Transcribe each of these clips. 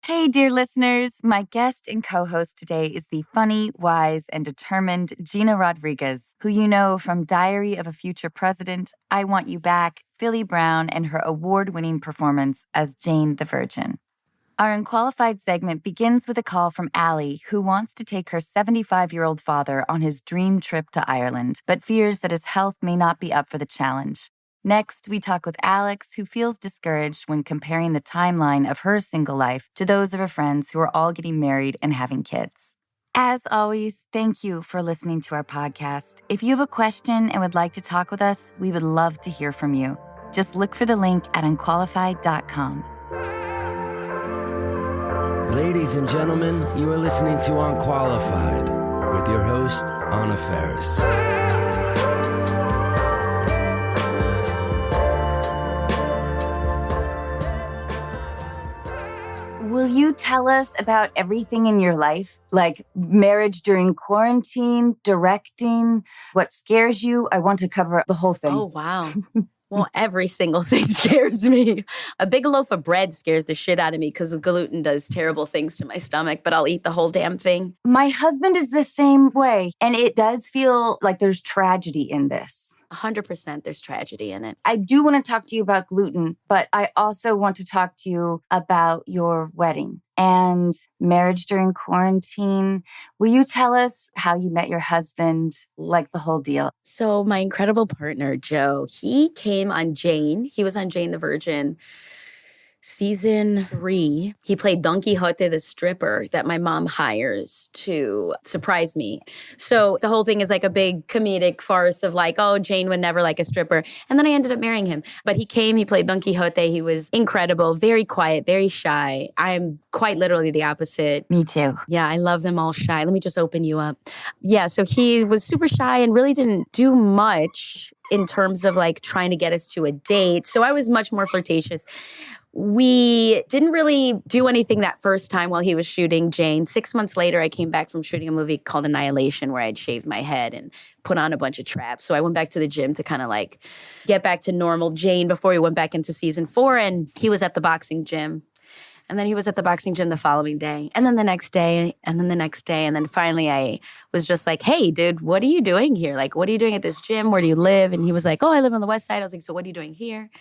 Hey, dear listeners. My guest and co-host today is the funny, wise, and determined Gina Rodriguez, who you know from Diary of a Future President, I Want You Back, Philly Brown, and her award-winning performance as Jane the Virgin. Our Unqualified segment begins with a call from Alli, who wants to take her 75-year-old father on his dream trip to Ireland, but fears that his health may not be up for the challenge. Next, we talk with Alex, who feels discouraged when comparing the timeline of her single life to those of her friends who are all getting married and having kids. As always, thank you for listening to our podcast. If you have a question and would like to talk with us, we would love to hear from you. Just look for the link at unqualified.com. Ladies and gentlemen, you are listening to Unqualified with your host, Faris. Will you tell us about everything in your life, like marriage during quarantine, directing, what scares you? I want to cover the whole thing. Oh, wow. Well, every single thing scares me. A big loaf of bread scares the shit out of me because the gluten does terrible things to my stomach, but I'll eat the whole damn thing. My husband is the same way, and it does feel like there's tragedy in this. 100% there's tragedy in it. I do want to talk to you about gluten, but I also want to talk to you about your wedding and marriage during quarantine. Will you tell us how you met your husband, like the whole deal? So my incredible partner, Joe, he came on Jane. He was on Jane the Virgin. Season 3, he played Don Quixote the stripper that my mom hires to surprise me. So the whole thing is like a big comedic farce of like, oh, Jane would never like a stripper. And then I ended up marrying him. But he came, he played Don Quixote. He was incredible, very quiet, very shy. I'm quite literally the opposite. Me too. Yeah, I love them all shy. Let me just open you up. Yeah, so he was super shy and really didn't do much in terms of like trying to get us to a date. So I was much more flirtatious. We didn't really do anything that first time while he was shooting Jane. 6 months later, I came back from shooting a movie called Annihilation where I'd shaved my head and put on a bunch of traps. So I went back to the gym to kind of like get back to normal Jane before we went back into season 4. And he was at the boxing gym. And then he was at the boxing gym the following day. And then the next day. And then the next day. And then finally I was just like, hey, dude, what are you doing here? Like, what are you doing at this gym? Where do you live? And he was like, oh, I live on the West Side. I was like, so what are you doing here?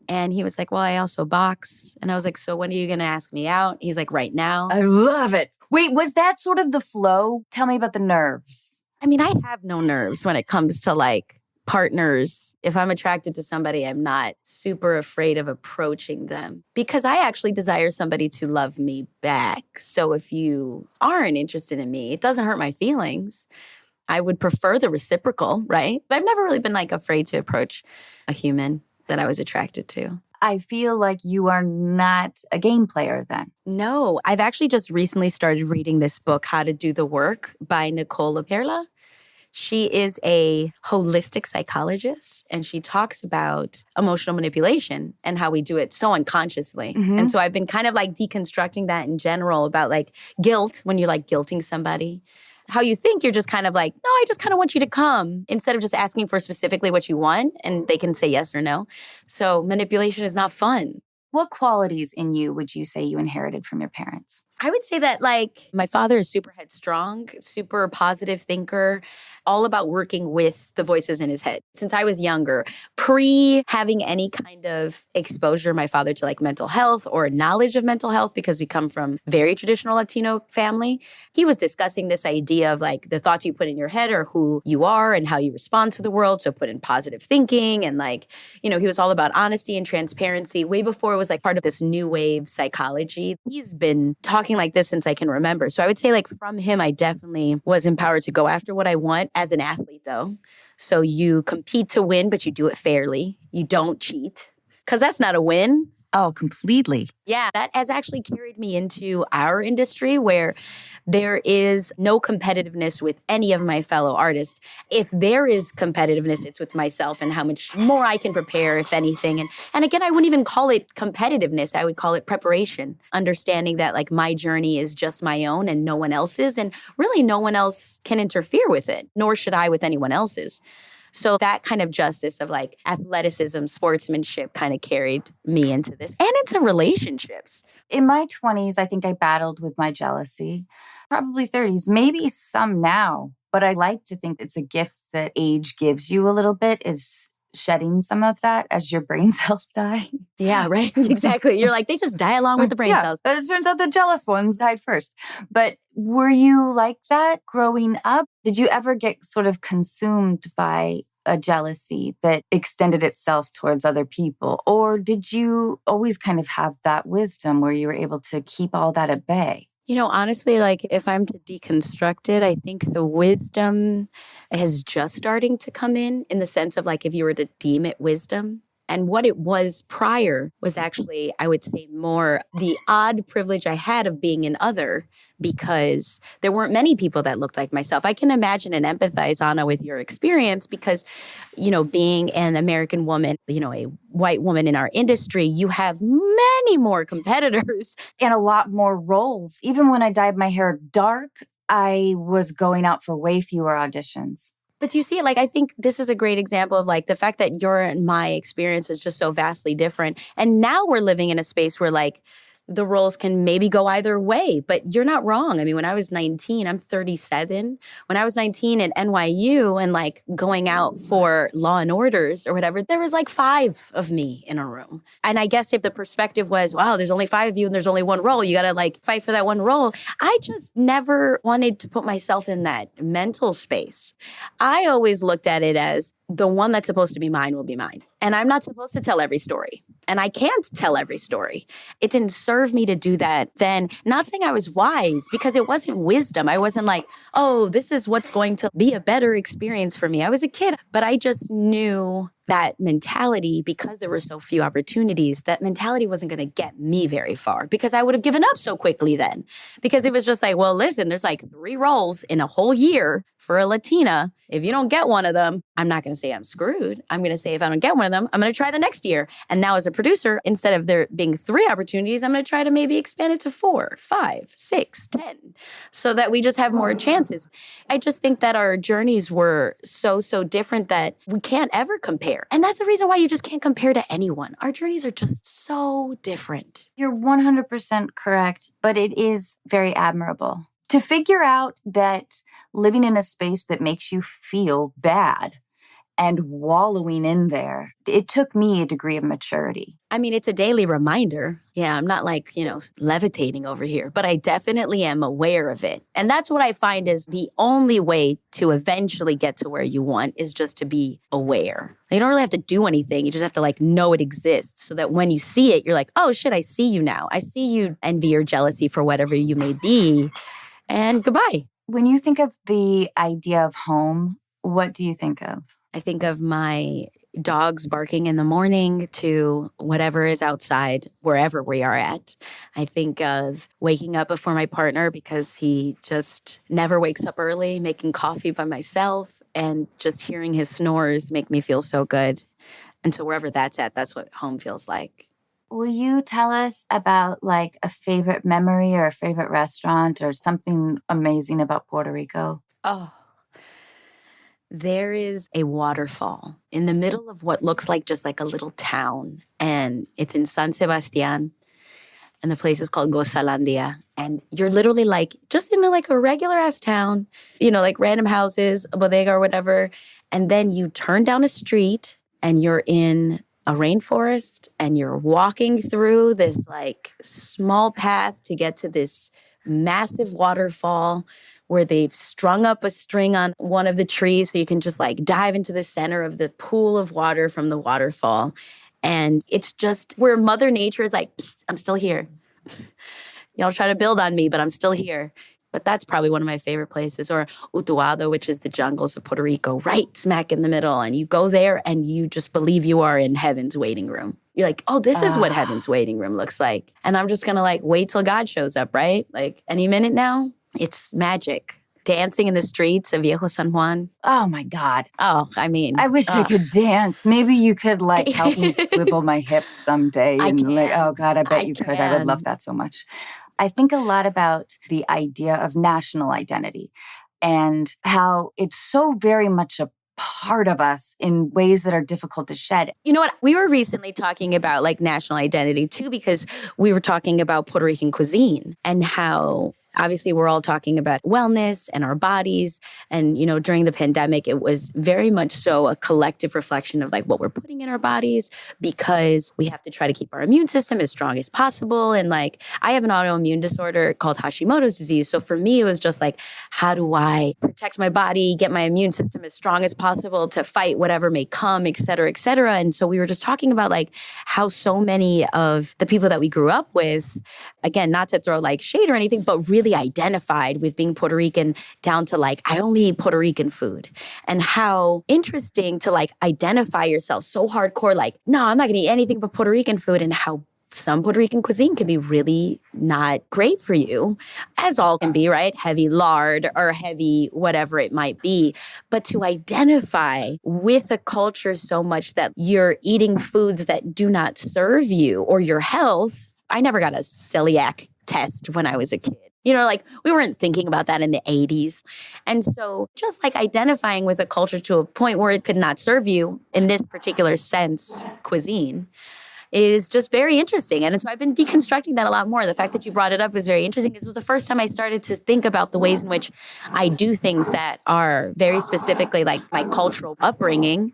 And he was like, well, I also box. And I was like, so when are you going to ask me out? He's like, right now. I love it. Wait, was that sort of the flow? Tell me about the nerves. I mean, I have no nerves when it comes to like partners. If I'm attracted to somebody, I'm not super afraid of approaching them because I actually desire somebody to love me back. So if you aren't interested in me, it doesn't hurt my feelings. I would prefer the reciprocal, right? But I've never really been like afraid to approach a human that I was attracted to. I feel like you are not a game player then. No, I've actually just recently started reading this book, How to Do the Work by Nicole LaPerla. She is a holistic psychologist, and she talks about emotional manipulation and how we do it so unconsciously. Mm-hmm. And so I've been kind of like deconstructing that in general about like guilt, when you're like guilting somebody. How you think you're just kind of like, no, I just kind of want you to come, instead of just asking for specifically what you want and they can say yes or no. So manipulation is not fun. What qualities in you would you say you inherited from your parents? I would say that like my father is super headstrong, super positive thinker, all about working with the voices in his head. Since I was younger, pre having any kind of exposure, my father, to like mental health or knowledge of mental health, because we come from very traditional Latino family, he was discussing this idea of like the thoughts you put in your head are who you are and how you respond to the world. So put in positive thinking and like, you know, he was all about honesty and transparency way before it was like part of this new wave psychology. He's been talking like this since I can remember. So I would say like from him, I definitely was empowered to go after what I want as an athlete though. So you compete to win, but you do it fairly. You don't cheat because that's not a win. Oh, completely. Yeah, that has actually carried me into our industry where there is no competitiveness with any of my fellow artists. If there is competitiveness, it's with myself and how much more I can prepare, if anything. And again, I wouldn't even call it competitiveness. I would call it preparation. Understanding that like my journey is just my own and no one else's. And really no one else can interfere with it, nor should I with anyone else's. So that kind of justice of like athleticism, sportsmanship kind of carried me into this and into relationships. In my 20s, I think I battled with my jealousy. Probably 30s, maybe some now. But I like to think it's a gift that age gives you a little bit, is shedding some of that as your brain cells die. Yeah, right. Exactly. You're like, they just die along with the brain cells. But it turns out the jealous ones died first. But were you like that growing up? Did you ever get sort of consumed by a jealousy that extended itself towards other people? Or did you always kind of have that wisdom where you were able to keep all that at bay? You know, honestly, like if I'm to deconstruct it, I think the wisdom is just starting to come in the sense of like if you were to deem it wisdom. And what it was prior was actually, I would say, more the odd privilege I had of being an other because there weren't many people that looked like myself. I can imagine and empathize, Anna, with your experience because, you know, being an American woman, you know, a white woman in our industry, you have many more competitors. And a lot more roles. Even when I dyed my hair dark, I was going out for way fewer auditions. But you see, like, I think this is a great example of like the fact that your and my experience is just so vastly different. And now we're living in a space where like the roles can maybe go either way, but you're not wrong. I mean, when I was 19, I'm 37. When I was 19 at NYU and like going out for Law and Orders or whatever, there was like 5 of me in a room. And I guess if the perspective was, wow, there's only 5 of you and there's only one role, you got to like fight for that one role. I just never wanted to put myself in that mental space. I always looked at it as the one that's supposed to be mine will be mine. And I'm not supposed to tell every story. And I can't tell every story. It didn't serve me to do that then. Not saying I was wise, because it wasn't wisdom. I wasn't like, oh, this is what's going to be a better experience for me. I was a kid, but I just knew that mentality, because there were so few opportunities, that mentality wasn't going to get me very far because I would have given up so quickly then. Because it was just like, well, listen, there's like 3 roles in a whole year for a Latina. If you don't get one of them, I'm not going to say I'm screwed. I'm going to say if I don't get one of them, I'm going to try the next year. And now as a producer, instead of there being 3 opportunities, I'm going to try to maybe expand it to 4, 5, 6, 10, so that we just have more chances. I just think that our journeys were so different that we can't ever compare. And that's the reason why you just can't compare to anyone. Our journeys are just so different. You're 100% correct, but it is very admirable to figure out that living in a space that makes you feel bad and wallowing in there, it took me a degree of maturity. I mean, it's a daily reminder. Yeah, I'm not like, levitating over here, but I definitely am aware of it. And that's what I find is the only way to eventually get to where you want is just to be aware. You don't really have to do anything. You just have to like know it exists so that when you see it, you're like, oh shit, I see you now. I see you envy or jealousy for whatever you may be. And goodbye. When you think of the idea of home, what do you think of? I think of my dogs barking in the morning to whatever is outside, wherever we are at. I think of waking up before my partner because he just never wakes up early, making coffee by myself, and just hearing his snores make me feel so good. And so wherever that's at, that's what home feels like. Will you tell us about like a favorite memory or a favorite restaurant or something amazing about Puerto Rico? Oh. There is a waterfall in the middle of what looks like just like a little town. And it's in San Sebastian. And the place is called Gozalandia. And you're literally like just in like a regular ass town, like random houses, a bodega or whatever. And then you turn down a street and you're in a rainforest and you're walking through this like small path to get to this massive waterfall where they've strung up a string on one of the trees so you can just like dive into the center of the pool of water from the waterfall. And it's just where Mother Nature is like, psst, I'm still here. Y'all try to build on me, but I'm still here. But that's probably one of my favorite places. Or Utuado, which is the jungles of Puerto Rico, right smack in the middle. And you go there and you just believe you are in heaven's waiting room. You're like, oh, this is what heaven's waiting room looks like. And I'm just going to like wait till God shows up, right? Like any minute now. It's magic. Dancing in the streets of Viejo San Juan. Oh, my God. Oh, I mean. I wish I could dance. Maybe you could, like, help me swivel my hips someday. Oh, God, I bet you could. I would love that so much. I think a lot about the idea of national identity and how it's so very much a part of us in ways that are difficult to shed. You know what? We were recently talking about like national identity too, because we were talking about Puerto Rican cuisine and how obviously we're all talking about wellness and our bodies. And, you know, during the pandemic, it was very much so a collective reflection of like what we're putting in our bodies because we have to try to keep our immune system as strong as possible. And like, I have an autoimmune disorder called Hashimoto's disease. So for me, it was just like, how do I protect my body, get my immune system as strong as possible to fight whatever may come, et cetera, et cetera. And so we were just talking about like how so many of the people that we grew up with, again, not to throw like shade or anything, but really identified with being Puerto Rican down to like, I only eat Puerto Rican food. And how interesting to like identify yourself so hardcore, like, no, I'm not gonna eat anything but Puerto Rican food, and how some Puerto Rican cuisine can be really not great for you, as all can be, right? Heavy lard or heavy whatever it might be. But to identify with a culture so much that you're eating foods that do not serve you or your health. I never got a celiac test when I was a kid. You know, like we weren't thinking about that in the 80s. And so just like identifying with a culture to a point where it could not serve you in this particular sense, cuisine, is just very interesting. And so I've been deconstructing that a lot more. The fact that you brought it up is very interesting. This was the first time I started to think about the ways in which I do things that are very specifically like my cultural upbringing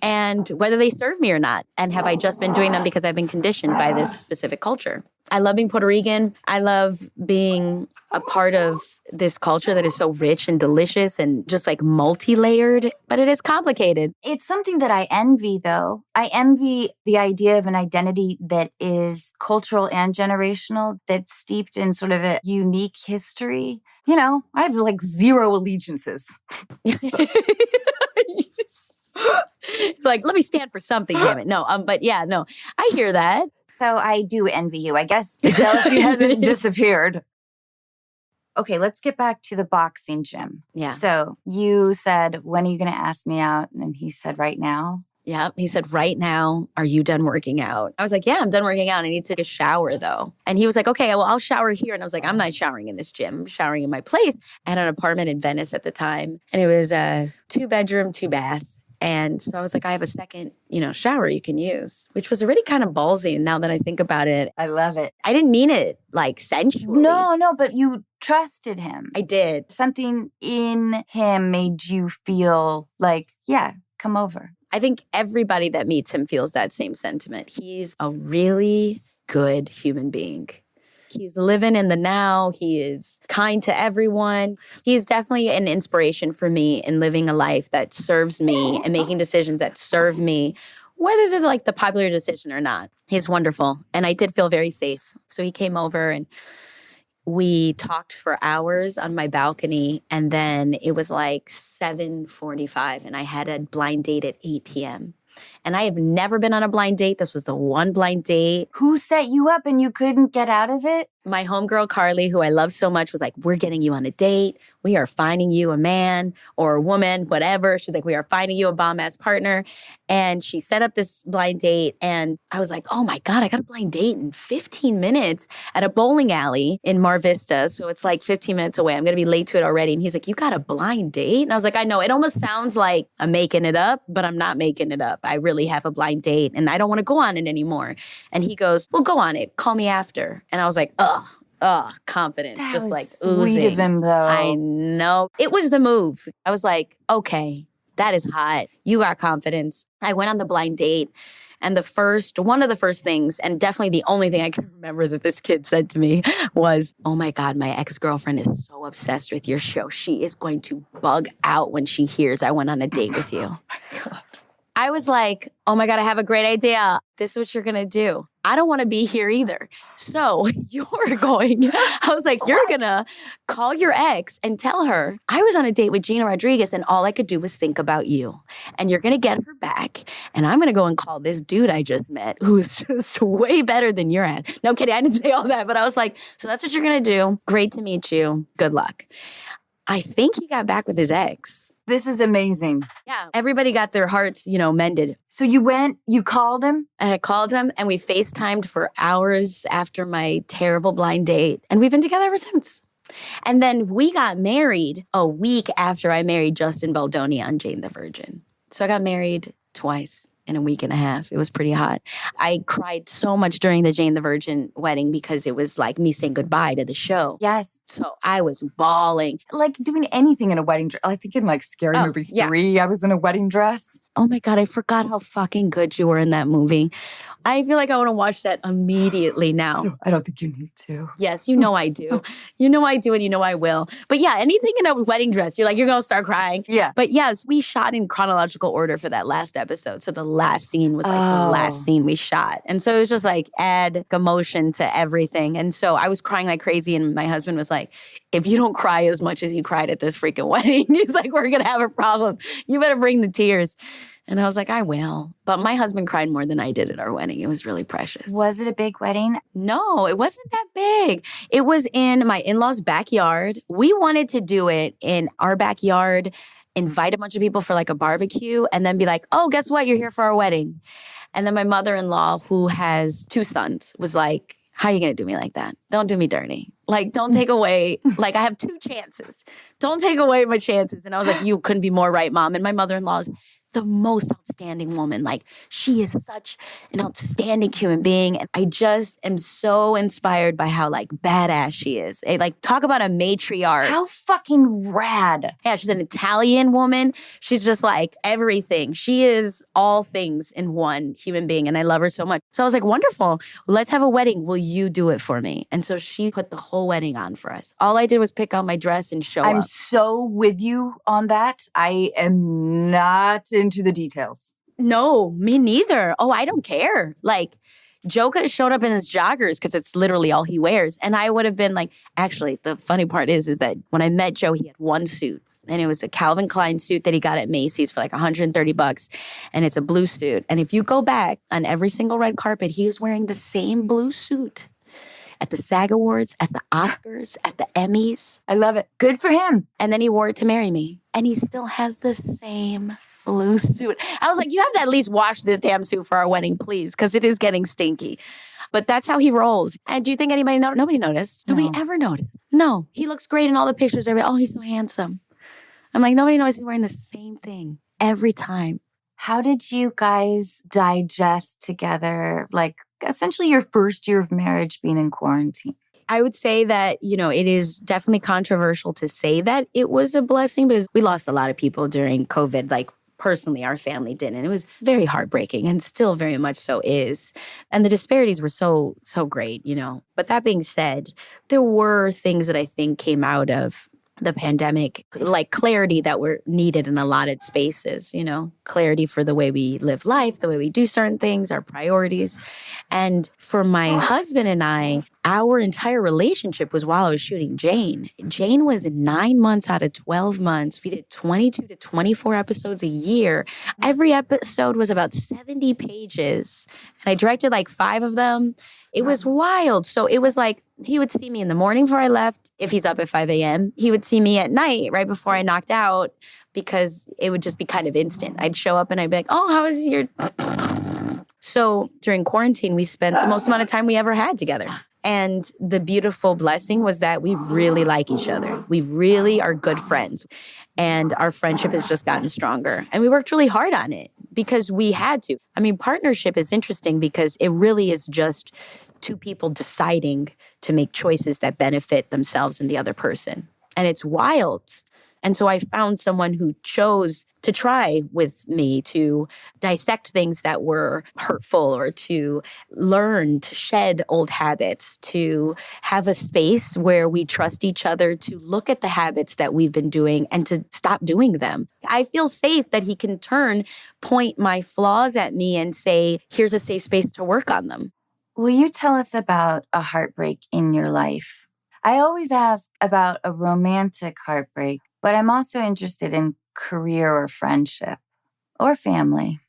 and whether they serve me or not. And have I just been doing them because I've been conditioned by this specific culture? I love being Puerto Rican. I love being a part of this culture that is so rich and delicious and just like multi-layered, but it is complicated. It's something that I envy, though. I envy the idea of an identity that is cultural and generational, that's steeped in sort of a unique history. You know, I have like 0 allegiances. Like, let me stand for something, damn it. No, but yeah, no, I hear that. So I do envy you. I guess the jealousy hasn't disappeared. Okay, let's get back to the boxing gym. Yeah. So you said, when are you going to ask me out? And he said, right now. Yeah. He said, right now, are you done working out? I was like, yeah, I'm done working out. I need to take a shower though. And he was like, okay, well, I'll shower here. And I was like, I'm not showering in this gym. I'm showering in my place. I had an apartment in Venice at the time. And it was a 2-bedroom, 2-bath. And so I was like, I have a second, shower you can use, which was already kind of ballsy. And now that I think about it, I love it. I didn't mean it like sensually. No, but you trusted him. I did. Something in him made you feel like, yeah, come over. I think everybody that meets him feels that same sentiment. He's a really good human being. He's living in the now. He is kind to everyone. He's definitely an inspiration for me in living a life that serves me and making decisions that serve me, whether it's like the popular decision or not. He's wonderful. And I did feel very safe. So he came over and we talked for hours on my balcony. And then it was like 7:45 and I had a blind date at 8 p.m. And I have never been on a blind date. This was the one blind date. Who set you up and you couldn't get out of it? My homegirl, Carly, who I love so much, was like, we're getting you on a date. We are finding you a man or a woman, whatever. She's like, we are finding you a bomb-ass partner. And she set up this blind date. And I was like, oh my God, I got a blind date in 15 minutes at a bowling alley in Mar Vista. So it's like 15 minutes away. I'm going to be late to it already. And he's like, you got a blind date? And I was like, I know. It almost sounds like I'm making it up, but I'm not making it up. I really have a blind date and I don't want to go on it anymore. And he goes, well, go on it. Call me after. And I was like, confidence. That just was like sweet oozing. of him, though. I know. It was the move. I was like, okay, that is hot. You got confidence. I went on the blind date. And one of the first things, and definitely the only thing I can remember that this kid said to me was, oh my God, my ex-girlfriend is so obsessed with your show. She is going to bug out when she hears I went on a date with you. Oh my God. I was like, oh my God, I have a great idea. This is what you're going to do. I don't want to be here either. So I was like, you're going to call your ex and tell her I was on a date with Gina Rodriguez and all I could do was think about you. And you're going to get her back. And I'm going to go and call this dude I just met who's just way better than your ass. No kidding. I didn't say all that, but I was like, so that's what you're going to do. Great to meet you. Good luck. I think he got back with his ex. This is amazing. Yeah. Everybody got their hearts, mended. So you called him? And I called him and we FaceTimed for hours after my terrible blind date. And we've been together ever since. And then we got married a week after I married Justin Baldoni on Jane the Virgin. So I got married twice in a week and a half. It was pretty hot. I cried so much during the Jane the Virgin wedding because it was like me saying goodbye to the show. Yes. So I was bawling. Like doing anything in a wedding dress. I think in like Scary Movie 3, I was in a wedding dress. Oh my God, I forgot how fucking good you were in that movie. I feel like I want to watch that immediately now. I don't think you need to. Yes, you know I do. You know I do and you know I will. But yeah, anything in a wedding dress, you're going to start crying. Yeah. But yes, we shot in chronological order for that last episode. So the last scene was like the last scene we shot. And so it was just like add emotion to everything. And so I was crying like crazy and my husband was like, if you don't cry as much as you cried at this freaking wedding, he's like, we're going to have a problem. You better bring the tears. And I was like, I will. But my husband cried more than I did at our wedding. It was really precious. Was it a big wedding? No, it wasn't that big. It was in my in-laws' backyard. We wanted to do it in our backyard, invite a bunch of people for like a barbecue, and then be like, oh, guess what? You're here for our wedding. And then my mother-in-law, who has 2 sons, was like, how are you going to do me like that? Don't do me dirty. Like, don't take away, like, I have 2 chances. Don't take away my chances. And I was like, you couldn't be more right, Mom. And my mother-in-law's the most outstanding woman. Like, she is such an outstanding human being. And I just am so inspired by how, like, badass she is. Like, talk about a matriarch. How fucking rad. Yeah, she's an Italian woman. She's just like everything. She is all things in one human being. And I love her so much. So I was like, wonderful. Let's have a wedding. Will you do it for me? And so she put the whole wedding on for us. All I did was pick out my dress and show up. I'm so with you on that. I am not into the details. No, me neither. Oh, I don't care. Like, Joe could have showed up in his joggers because it's literally all he wears. And I would have been like, actually, the funny part is that when I met Joe, he had 1 suit. And it was a Calvin Klein suit that he got at Macy's for like $130. And it's a blue suit. And if you go back on every single red carpet, he is wearing the same blue suit at the SAG Awards, at the Oscars, at the Emmys. I love it. Good for him. And then he wore it to marry me. And he still has the same blue suit. I was like, you have to at least wash this damn suit for our wedding, please, because it is getting stinky. But that's how he rolls. And do you think anybody noticed? Nobody noticed. Nobody ever noticed. No, he looks great in all the pictures. Everybody, oh, he's so handsome. I'm like, nobody knows he's wearing the same thing every time. How did you guys digest together, like, essentially your first year of marriage being in quarantine? I would say that, it is definitely controversial to say that it was a blessing because we lost a lot of people during COVID, like, personally, our family did. And it was very heartbreaking and still very much so is. And the disparities were so great, But that being said, there were things that I think came out of the pandemic, like clarity that were needed in a lot of spaces, clarity for the way we live life, the way we do certain things, our priorities. And for my husband and I, our entire relationship was while I was shooting Jane. Jane was 9 months out of 12 months. We did 22 to 24 episodes a year. Every episode was about 70 pages. And I directed like 5 of them. It was wild. So it was like, he would see me in the morning before I left, if he's up at 5 a.m. He would see me at night right before I knocked out because it would just be kind of instant. I'd show up and I'd be like, oh, how was your... So during quarantine, we spent the most amount of time we ever had together. And the beautiful blessing was that we really like each other. We really are good friends. And our friendship has just gotten stronger. And we worked really hard on it because we had to. I mean, partnership is interesting because it really is just 2 people deciding to make choices that benefit themselves and the other person. And it's wild. And so I found someone who chose to try with me to dissect things that were hurtful or to learn to shed old habits, to have a space where we trust each other to look at the habits that we've been doing and to stop doing them. I feel safe that he can point my flaws at me and say, here's a safe space to work on them. Will you tell us about a heartbreak in your life? I always ask about a romantic heartbreak, but I'm also interested in career or friendship or family.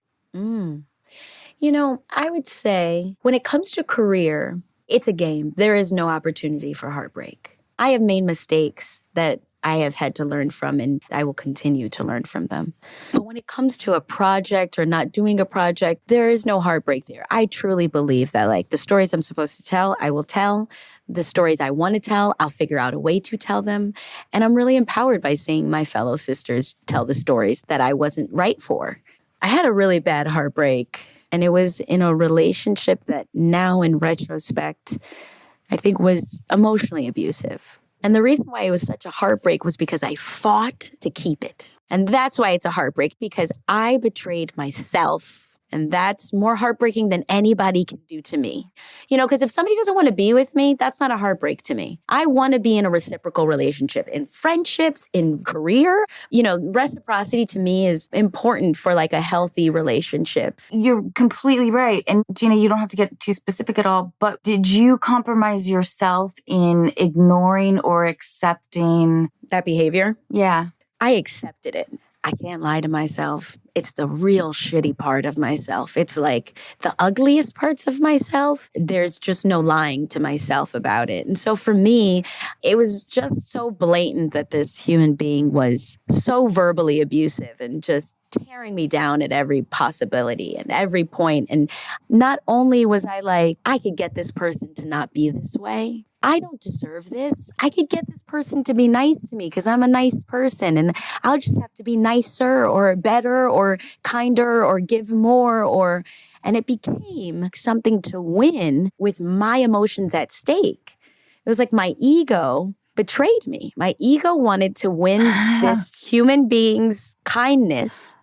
I would say when it comes to career, it's a game. There is no opportunity for heartbreak. I have made mistakes that I have had to learn from, and I will continue to learn from them. But when it comes to a project or not doing a project, there is no heartbreak there. I truly believe that, like, the stories I'm supposed to tell, I will tell. the stories I want to tell, I'll figure out a way to tell them. And I'm really empowered by seeing my fellow sisters tell the stories that I wasn't right for. I had a really bad heartbreak, and it was in a relationship that now in retrospect, I think was emotionally abusive. And the reason why it was such a heartbreak was because I fought to keep it. And that's why it's a heartbreak, because I betrayed myself. And that's more heartbreaking than anybody can do to me. Because if somebody doesn't want to be with me, that's not a heartbreak to me. I want to be in a reciprocal relationship, in friendships, in career. Reciprocity to me is important for like a healthy relationship. You're completely right. And Gina, you don't have to get too specific at all, but did you compromise yourself in ignoring or accepting that behavior? Yeah. I accepted it. I can't lie to myself. It's the real shitty part of myself. It's like the ugliest parts of myself. There's just no lying to myself about it. And so for me, it was just so blatant that this human being was so verbally abusive and just tearing me down at every possibility and every point. And not only was I like, I could get this person to not be this way. I don't deserve this. I could get this person to be nice to me because I'm a nice person, and I'll just have to be nicer or better or kinder or give more and it became something to win with my emotions at stake. It was like my ego betrayed me. My ego wanted to win this human being's kindness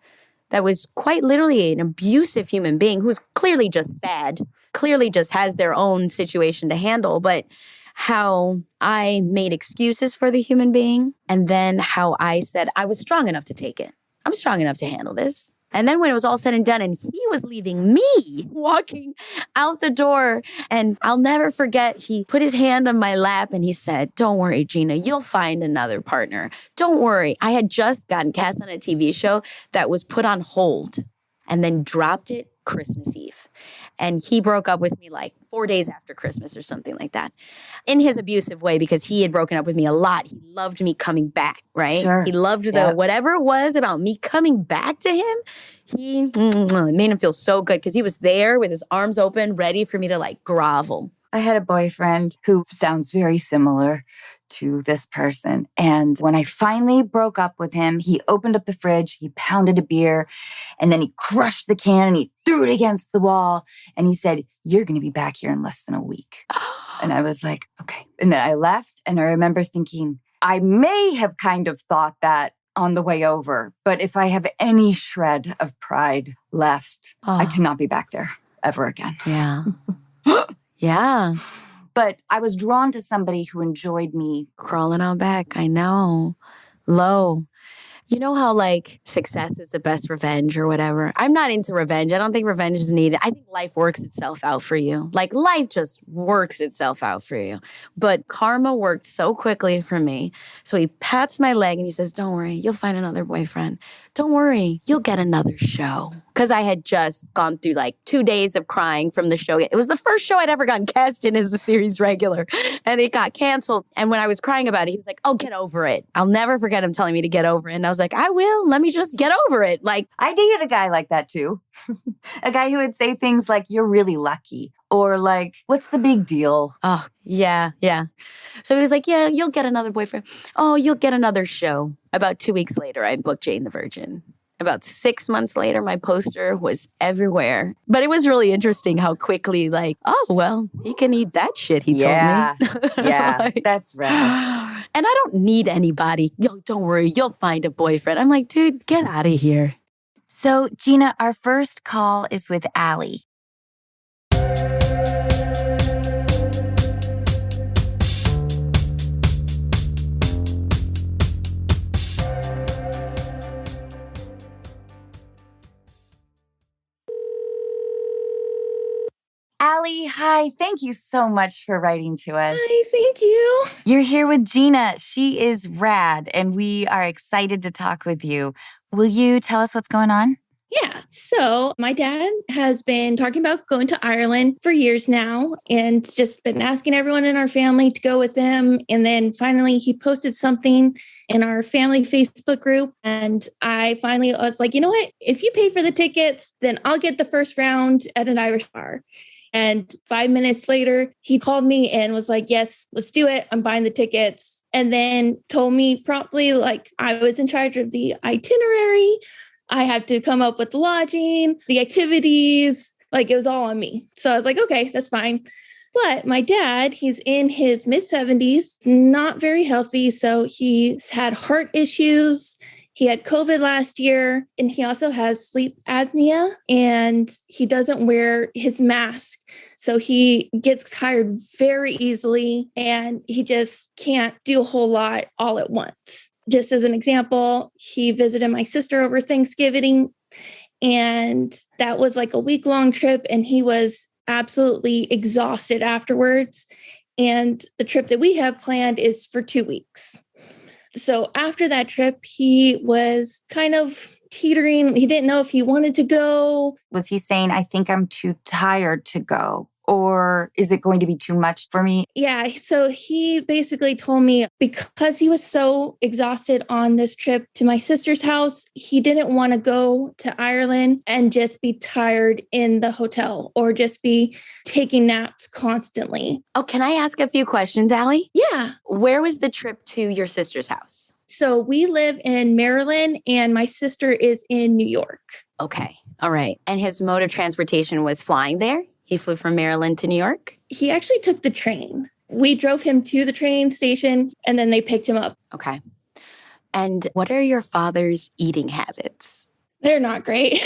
that was quite literally an abusive human being who's clearly just sad, clearly just has their own situation to handle, but how I made excuses for the human being, and then how I said I was strong enough to take it. I'm strong enough to handle this. And then when it was all said and done and he was leaving me walking out the door, and I'll never forget, he put his hand on my lap and he said, "Don't worry, Gina, you'll find another partner. Don't worry." I had just gotten cast on a TV show that was put on hold and then dropped it Christmas Eve. And he broke up with me like 4 days after Christmas or something like that. In his abusive way, because he had broken up with me a lot. He loved me coming back, right? Sure. He loved whatever it was about me coming back to him. It made him feel so good because he was there with his arms open, ready for me to like grovel. I had a boyfriend who sounds very similar to this person. And when I finally broke up with him, he opened up the fridge, he pounded a beer, and then he crushed the can and he threw it against the wall. And he said, "You're going to be back here in less than a week." And I was like, okay. And then I left, and I remember thinking, I may have kind of thought that on the way over, but if I have any shred of pride left, I cannot be back there ever again. Yeah. Yeah. But I was drawn to somebody who enjoyed me crawling on back. I know. Low. You know how like success is the best revenge or whatever? I'm not into revenge. I don't think revenge is needed. I think life works itself out for you. Like life just works itself out for you. But karma worked so quickly for me. So he pats my leg and he says, "Don't worry, you'll find another boyfriend. Don't worry, you'll get another show." Because I had just gone through like 2 days of crying from the show. It was the first show I'd ever gotten cast in as a series regular. And it got canceled. And when I was crying about it, he was like, "Oh, get over it." I'll never forget him telling me to get over it. And I was like, I will. Let me just get over it. Like, I dated a guy like that too. A guy who would say things like, "You're really lucky." Or like, "What's the big deal?" Oh, yeah. So he was like, "Yeah, you'll get another boyfriend. Oh, you'll get another show." About 2 weeks later, I booked Jane the Virgin. About 6 months later, my poster was everywhere. But it was really interesting how quickly, like, oh, well, he can eat that shit, he told me. Yeah, Like, that's right. And I don't need anybody. Yo, don't worry, you'll find a boyfriend. I'm like, dude, get out of here. So, Gina, our first call is with Alli. Alli, hi. Thank you so much for writing to us. Hi, thank you. You're here with Gina. She is rad, and we are excited to talk with you. Will you tell us what's going on? Yeah. So my dad has been talking about going to Ireland for years now and just been asking everyone in our family to go with him. And then finally he posted something in our family Facebook group. And I was like, you know what? If you pay for the tickets, then I'll get the first round at an Irish bar. And 5 minutes later, he called me and was like, yes, let's do it. I'm buying the tickets. And then told me promptly, like, I was in charge of the itinerary. I had to come up with the lodging, the activities, like it was all on me. So I was like, okay, that's fine. But my dad, he's in his mid-70s, not very healthy. So he's had heart issues. He had COVID last year, and he also has sleep apnea, and he doesn't wear his mask. So he gets tired very easily, and he just can't do a whole lot all at once. Just as an example, he visited my sister over Thanksgiving, and that was like a week-long trip, and he was absolutely exhausted afterwards. And the trip that we have planned is for 2 weeks. So after that trip, he was kind of teetering. He didn't know if he wanted to go. Was he saying, I think I'm too tired to go? Or is it going to be too much for me? Yeah. So he basically told me because he was so exhausted on this trip to my sister's house, he didn't want to go to Ireland and just be tired in the hotel or just be taking naps constantly. Oh, can I ask a few questions, Alli? Yeah. Where was the trip to your sister's house? So we live in Maryland and my sister is in New York. Okay. All right. And his mode of transportation was flying there? He flew from Maryland to New York? He actually took the train. We drove him to the train station and then they picked him up. Okay. And what are your father's eating habits? They're not great.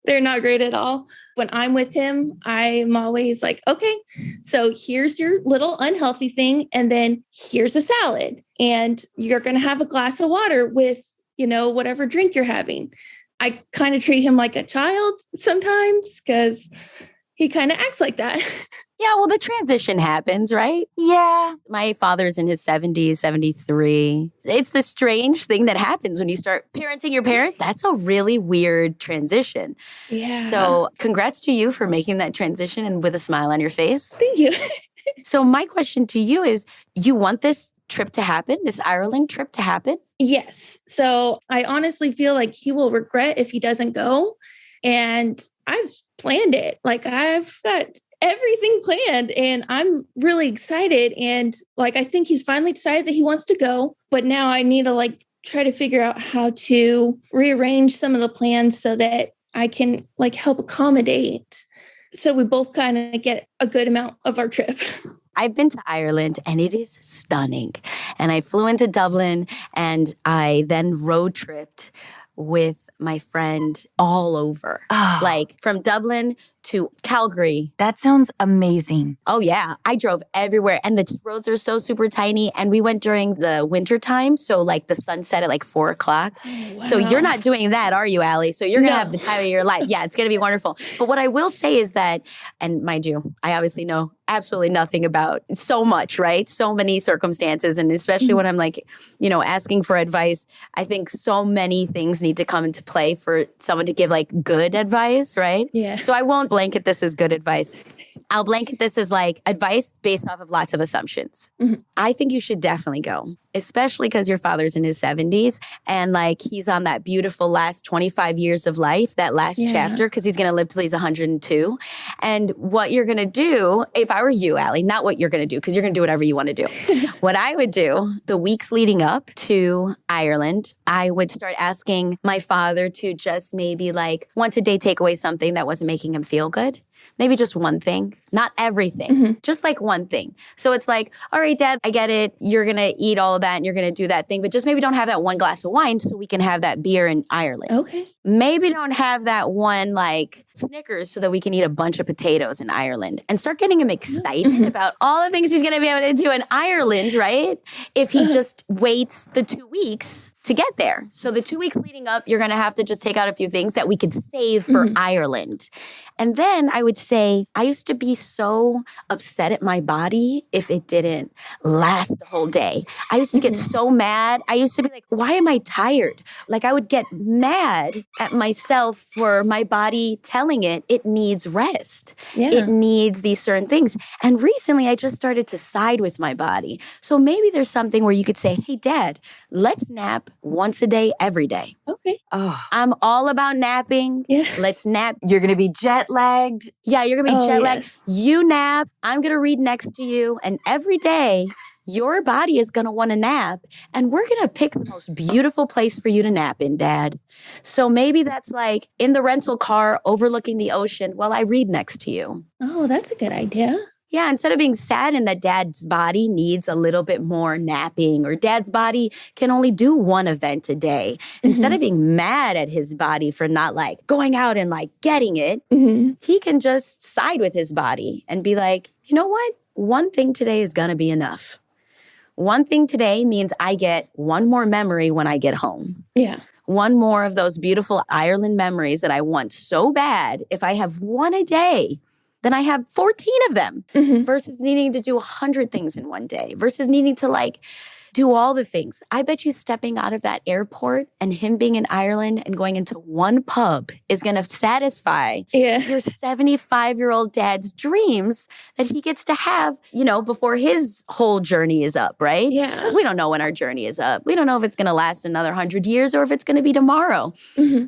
They're not great at all. When I'm with him, I'm always like, okay, so here's your little unhealthy thing. And then here's a salad. And you're going to have a glass of water with, whatever drink you're having. I kind of treat him like a child sometimes because he kind of acts like that. Yeah, well, the transition happens, right? Yeah. My father's in his 70s, 73. It's the strange thing that happens when you start parenting your parent. That's a really weird transition. Yeah. So congrats to you for making that transition and with a smile on your face. Thank you. So my question to you is, you want this trip to happen, this Ireland trip to happen? Yes. So I honestly feel like he will regret if he doesn't go. And I've planned it. Like I've got everything planned and I'm really excited. And I think he's finally decided that he wants to go, but now I need to try to figure out how to rearrange some of the plans so that I can help accommodate. So we both kind of get a good amount of our trip. I've been to Ireland and it is stunning. And I flew into Dublin and I then road tripped with my friend all over, from Dublin to Calgary. That sounds amazing. Oh, yeah. I drove everywhere and the roads are so super tiny. And we went during the winter time. So the sun set at 4 o'clock. Oh, wow. So you're not doing that, are you, Alli? So you're going to have the time of your life. Yeah, it's going to be wonderful. But what I will say is that, and mind you, I obviously know absolutely nothing about so much, right? So many circumstances. And especially when I'm asking for advice, I think so many things need to come into play for someone to give good advice, right? Yeah. So I won't blanket this as good advice. I'll blanket this as advice based off of lots of assumptions. Mm-hmm. I think you should definitely go, especially because your father's in his 70s and he's on that beautiful last 25 years of life, that last chapter, because he's going to live till he's 102. And what you're going to do, if I were you, Alli, not what you're going to do, because you're going to do whatever you want to do. What I would do the weeks leading up to Ireland, I would start asking my father to just maybe once a day take away something that wasn't making him feel good. Maybe just one thing, not everything, just one thing. So it's all right, Dad, I get it. You're going to eat all of that and you're going to do that thing, but just maybe don't have that one glass of wine so we can have that beer in Ireland. Okay. Maybe don't have that one Snickers so that we can eat a bunch of potatoes in Ireland and start getting him excited about all the things he's going to be able to do in Ireland, right? If he just waits the 2 weeks to get there. So the 2 weeks leading up, you're going to have to just take out a few things that we could save for Ireland. And then I would say, I used to be so upset at my body if it didn't last the whole day. I used to get so mad. I used to be why am I tired? I would get mad at myself for my body telling it needs rest. Yeah. It needs these certain things. And recently I just started to side with my body. So maybe there's something where you could say, hey, Dad, let's nap once a day, every day. Okay. Oh, I'm all about napping. Yeah. Let's nap. you're going to be jet lagged. Yeah, you're going to be jet lagged. Yes. You nap. I'm going to read next to you. And every day, your body is going to want to nap. And we're going to pick the most beautiful place for you to nap in, Dad. So maybe that's like in the rental car overlooking the ocean while I read next to you. Oh, that's a good idea. Yeah, instead of being sad in that Dad's body needs a little bit more napping, or Dad's body can only do one event a day, instead of being mad at his body for not like going out and like getting it, he can just side with his body and be like, you know what? One thing today is going to be enough. One thing today means I get one more memory when I get home. Yeah. One more of those beautiful Ireland memories that I want so bad. If I have one a day, then I have 14 of them versus needing to do 100 things in one day, versus needing to like do all the things. I bet you stepping out of that airport and him being in Ireland and going into one pub is going to satisfy your 75-year-old dad's dreams that he gets to have, you know, before his whole journey is up, right? Yeah. Because we don't know when our journey is up. We don't know if it's going to last another 100 years or if it's going to be tomorrow.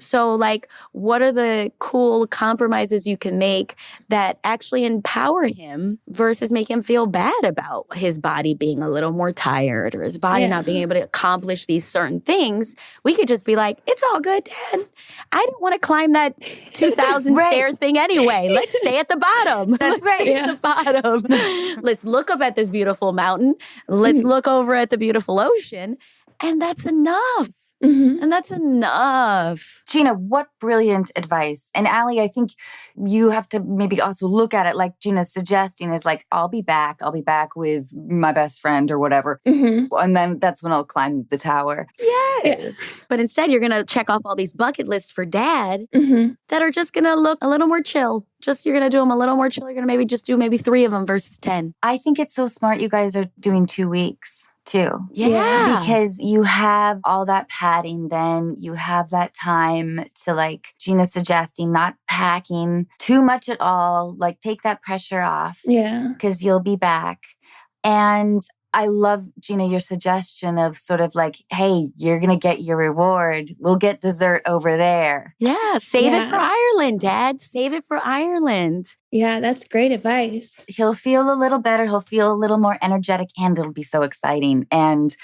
So like, what are the cool compromises you can make that actually empower him versus make him feel bad about his body being a little more tired or his body not being able to accomplish these certain things? We could just be like, it's all good, Dad. I don't want to climb that 2,000 stair thing anyway. Let's stay at the bottom. That's right. Stay at the bottom. Let's look up at this beautiful mountain. Let's look over at the beautiful ocean. And that's enough. And that's enough. Gina, what brilliant advice. And Alli, I think you have to maybe also look at it like Gina's suggesting is like, I'll be back with my best friend or whatever. And then that's when I'll climb the tower. Yes. But instead, you're going to check off all these bucket lists for Dad that are just going to look a little more chill. Just you're going to do them a little more chill. You're going to maybe just do maybe 3 of them versus 10. I think it's so smart you guys are doing 2 weeks. Too. Yeah. Because you have all that padding, then you have that time to, like Gina suggesting, not packing too much at all, like take that pressure off. Yeah. Because you'll be back. And I love, Gina, your suggestion of sort of like, hey, you're going to get your reward. We'll get dessert over there. Yeah. Save it for Ireland, Dad. Save it for Ireland. Yeah, that's great advice. He'll feel a little better. He'll feel a little more energetic, and it'll be so exciting. And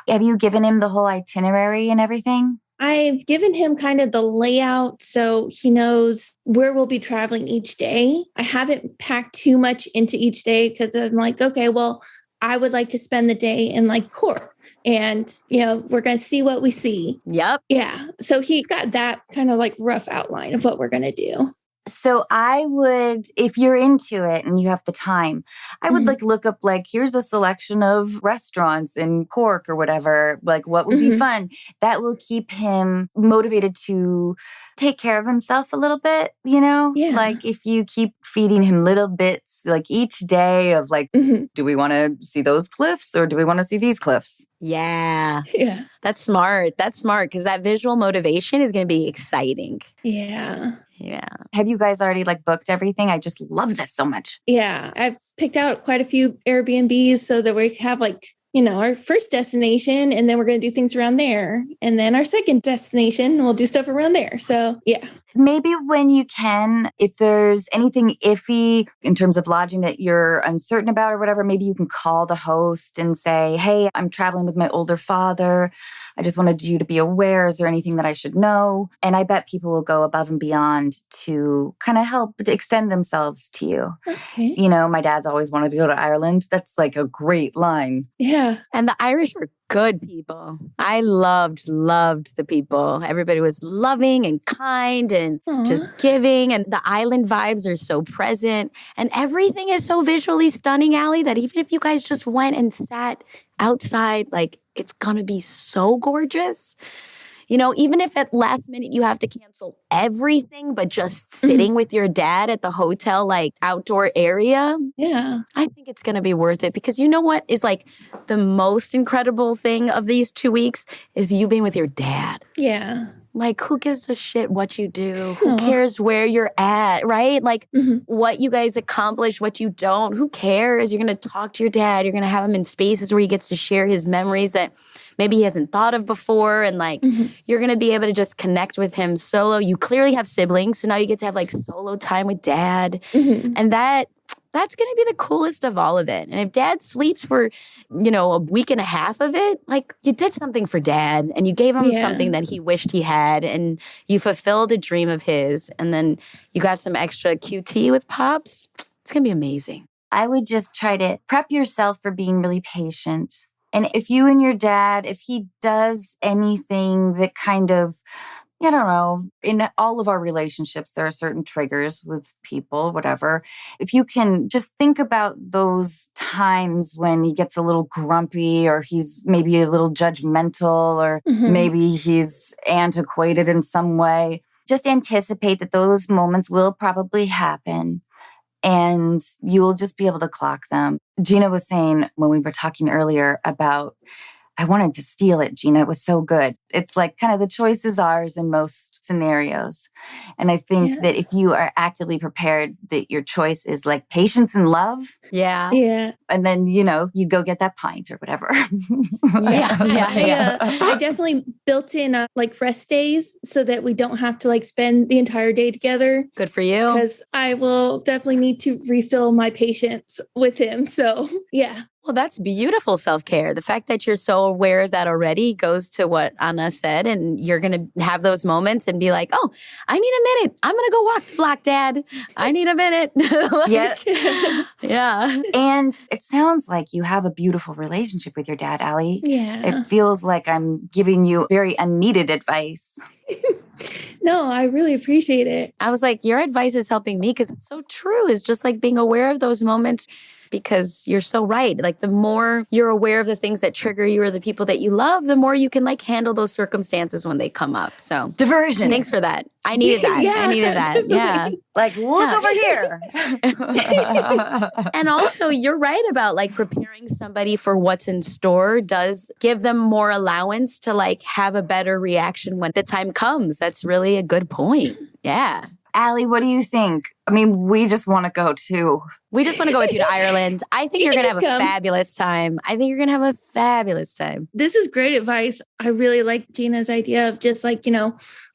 have you given him the whole itinerary and everything? I've given him kind of the layout so he knows where we'll be traveling each day. I haven't packed too much into each day because I'm like, okay, well, I would like to spend the day in like Cork, and, you know, we're going to see what we see. Yep. Yeah. So he's got that kind of like rough outline of what we're going to do. So I would, if you're into it and you have the time, I would like look up like, here's a selection of restaurants in Cork or whatever, like what would be fun. That will keep him motivated to take care of himself a little bit, you know? Yeah. Like if you keep feeding him little bits, like each day of like, do we want to see those cliffs or do we want to see these cliffs? Yeah. Yeah. That's smart. That's smart because that visual motivation is going to be exciting. Yeah. Yeah. Have you guys already like booked everything? I just love this so much. Yeah. I've picked out quite a few Airbnbs so that we have like, you know, our first destination, and then we're going to do things around there. And then our second destination, we'll do stuff around there. So yeah. Maybe when you can, if there's anything iffy in terms of lodging that you're uncertain about or whatever, maybe you can call the host and say, hey, I'm traveling with my older father. I just wanted you to be aware. Is there anything that I should know? And I bet people will go above and beyond to kind of help extend themselves to you. Okay. You know, my dad's always wanted to go to Ireland. That's like a great line. Yeah. And the Irish are good people. I loved the people. Everybody was loving and kind and just giving. And the island vibes are so present. And everything is so visually stunning, Alli, that even if you guys just went and sat outside, like it's going to be so gorgeous. You know, even if at last minute you have to cancel everything, but just sitting with your dad at the hotel, like outdoor area. Yeah. I think it's going to be worth it because you know what is like the most incredible thing of these 2 weeks is you being with your dad. Yeah. Like, who gives a shit what you do? Who Aw. cares where you're at, right? Like, Mhm. what you guys accomplish, what you don't. Who cares? You're going to talk to your dad. You're going to have him in spaces where he gets to share his memories that maybe he hasn't thought of before. And like, Mhm. you're going to be able to just connect with him solo. You clearly have siblings. So now you get to have like solo time with dad. Mhm. And that's going to be the coolest of all of it. And if dad sleeps for, a week and a half of it, like you did something for dad and you gave him Yeah. something that he wished he had and you fulfilled a dream of his. And then you got some extra QT with Pops. It's going to be amazing. I would just try to prep yourself for being really patient. And if you and your dad, if he does anything that kind of, I don't know, in all of our relationships, there are certain triggers with people, whatever. If you can just think about those times when he gets a little grumpy or he's maybe a little judgmental or Mhm. maybe he's antiquated in some way, just anticipate that those moments will probably happen. And you will just be able to clock them. Gina was saying when we were talking earlier about, I wanted to steal it, Gina. It was so good. It's like kind of the choice is ours in most scenarios. And I think Yeah. that if you are actively prepared, that your choice is like patience and love. Yeah. Yeah. And then, you go get that pint or whatever. I definitely built in like rest days so that we don't have to like spend the entire day together. Good for you. Because I will definitely need to refill my patience with him. So yeah. Well, that's beautiful self-care. The fact that you're so aware of that already goes to what Anna said, and you're going to have those moments and be like, oh, I need a minute. I'm going to go walk the block, Dad. I need a minute. Yeah. Yeah. And it sounds like you have a beautiful relationship with your dad, Alli. Yeah. It feels like I'm giving you very unneeded advice. No, I really appreciate it. I was like, your advice is helping me because it's so true. It's just like being aware of those moments because you're so right. Like the more you're aware of the things that trigger you or the people that you love, the more you can like handle those circumstances when they come up. So Diversion. thanks for that. I needed that. Yeah, I needed that. Yeah. Like, look over here. And also, you're right about like preparing somebody for what's in store does give them more allowance to like have a better reaction when the time comes. That's really a good point. Yeah. Alli, what do you think? I mean, we just want to go too. We just want to go with you to Ireland. I think you're going to have a Just come. fabulous time. I think you're going to have a fabulous time. This is great advice. I really like Gina's idea of just like,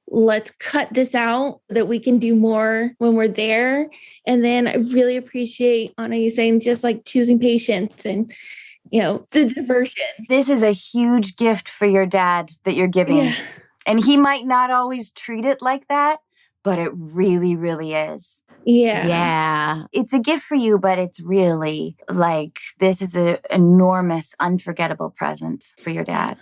let's cut this out that we can do more when we're there. And then I really appreciate Anna you saying just like choosing patience and, the diversion. This is a huge gift for your dad that you're giving. Yeah. And he might not always treat it like that, but it really, really is. Yeah. Yeah. It's a gift for you, but it's really like this is an enormous, unforgettable present for your dad.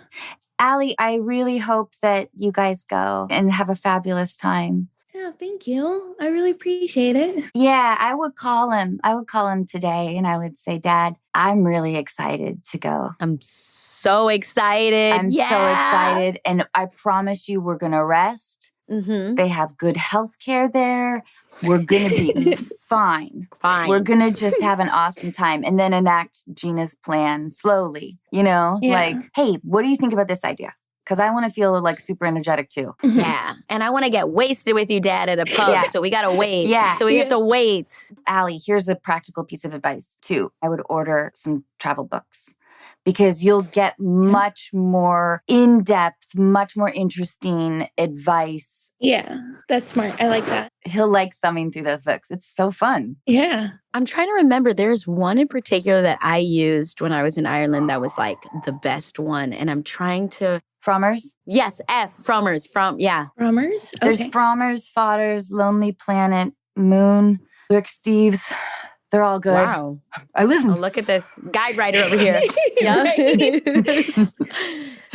Alli, I really hope that you guys go and have a fabulous time. Yeah, thank you. I really appreciate it. Yeah, I would call him. I would call him today and I would say, Dad, I'm really excited to go. I'm so excited. I'm so excited. And I promise you, we're going to rest. Mm-hmm. They have good health care there. We're going to be fine. Fine. We're going to just have an awesome time and then enact Gina's plan slowly, Yeah. like, hey, what do you think about this idea? Because I want to feel like super energetic too. Mhm. Yeah. And I want to get wasted with you, Dad, at a pub. Yeah. So we got to wait. Yeah. So we have to wait. Alli, here's a practical piece of advice too. I would order some travel books because you'll get much more in-depth, much more interesting advice. Yeah, that's smart. I like that. He'll like thumbing through those books. It's so fun. Yeah. I'm trying to remember. There's one in particular that I used when I was in Ireland that was like the best one. And I'm trying to... Frommers? Yes, Frommers. Yeah. Rommers? There's Okay. Frommers, Fodders, Lonely Planet, Moon, Rick Steves. They're all good. Wow. I listen. Oh, look at this guide writer over here. Yeah. Right.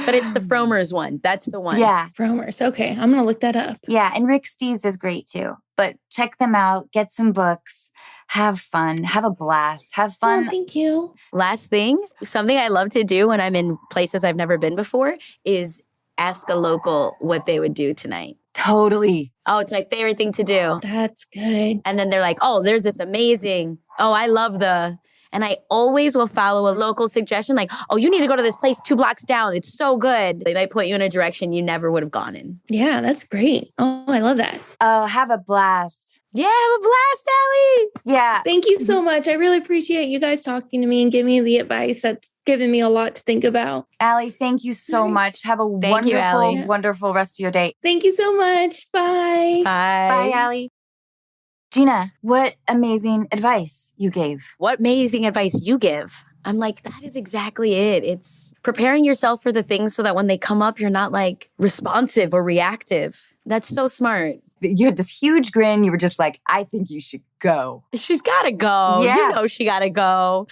But it's the Frommers one. That's the one. Yeah. Rommers. Okay, I'm going to look that up. Yeah. And Rick Steves is great too. But check them out. Get some books. Have fun. Have a blast. Have Oh, fun. thank you. Last thing, something I love to do when I'm in places I've never been before is ask a local what they would do tonight. Totally. Oh, it's my favorite thing to do. That's good. And then they're like, oh, there's this amazing, oh, I love the, And I always will follow a local suggestion like, oh, you need to go to this place 2 blocks down. It's so good. They might point you in a direction you never would have gone in. Yeah, that's great. Oh, I love that. Oh, have a blast. Yeah, have a blast, Alli. Yeah. Thank you so much. I really appreciate you guys talking to me and giving me the advice. That's given me a lot to think about. Alli, thank you so much. Have a Alli. wonderful rest of your day. Thank you so much. Bye. Bye, Alli. Gina, what amazing advice you gave. What amazing advice you give. I'm like, that is exactly it. It's preparing yourself for the things so that when they come up, you're not like responsive or reactive. That's so smart. You had this huge grin. You were just like, I think you should go. She's got to go. Yeah. You know she got to go.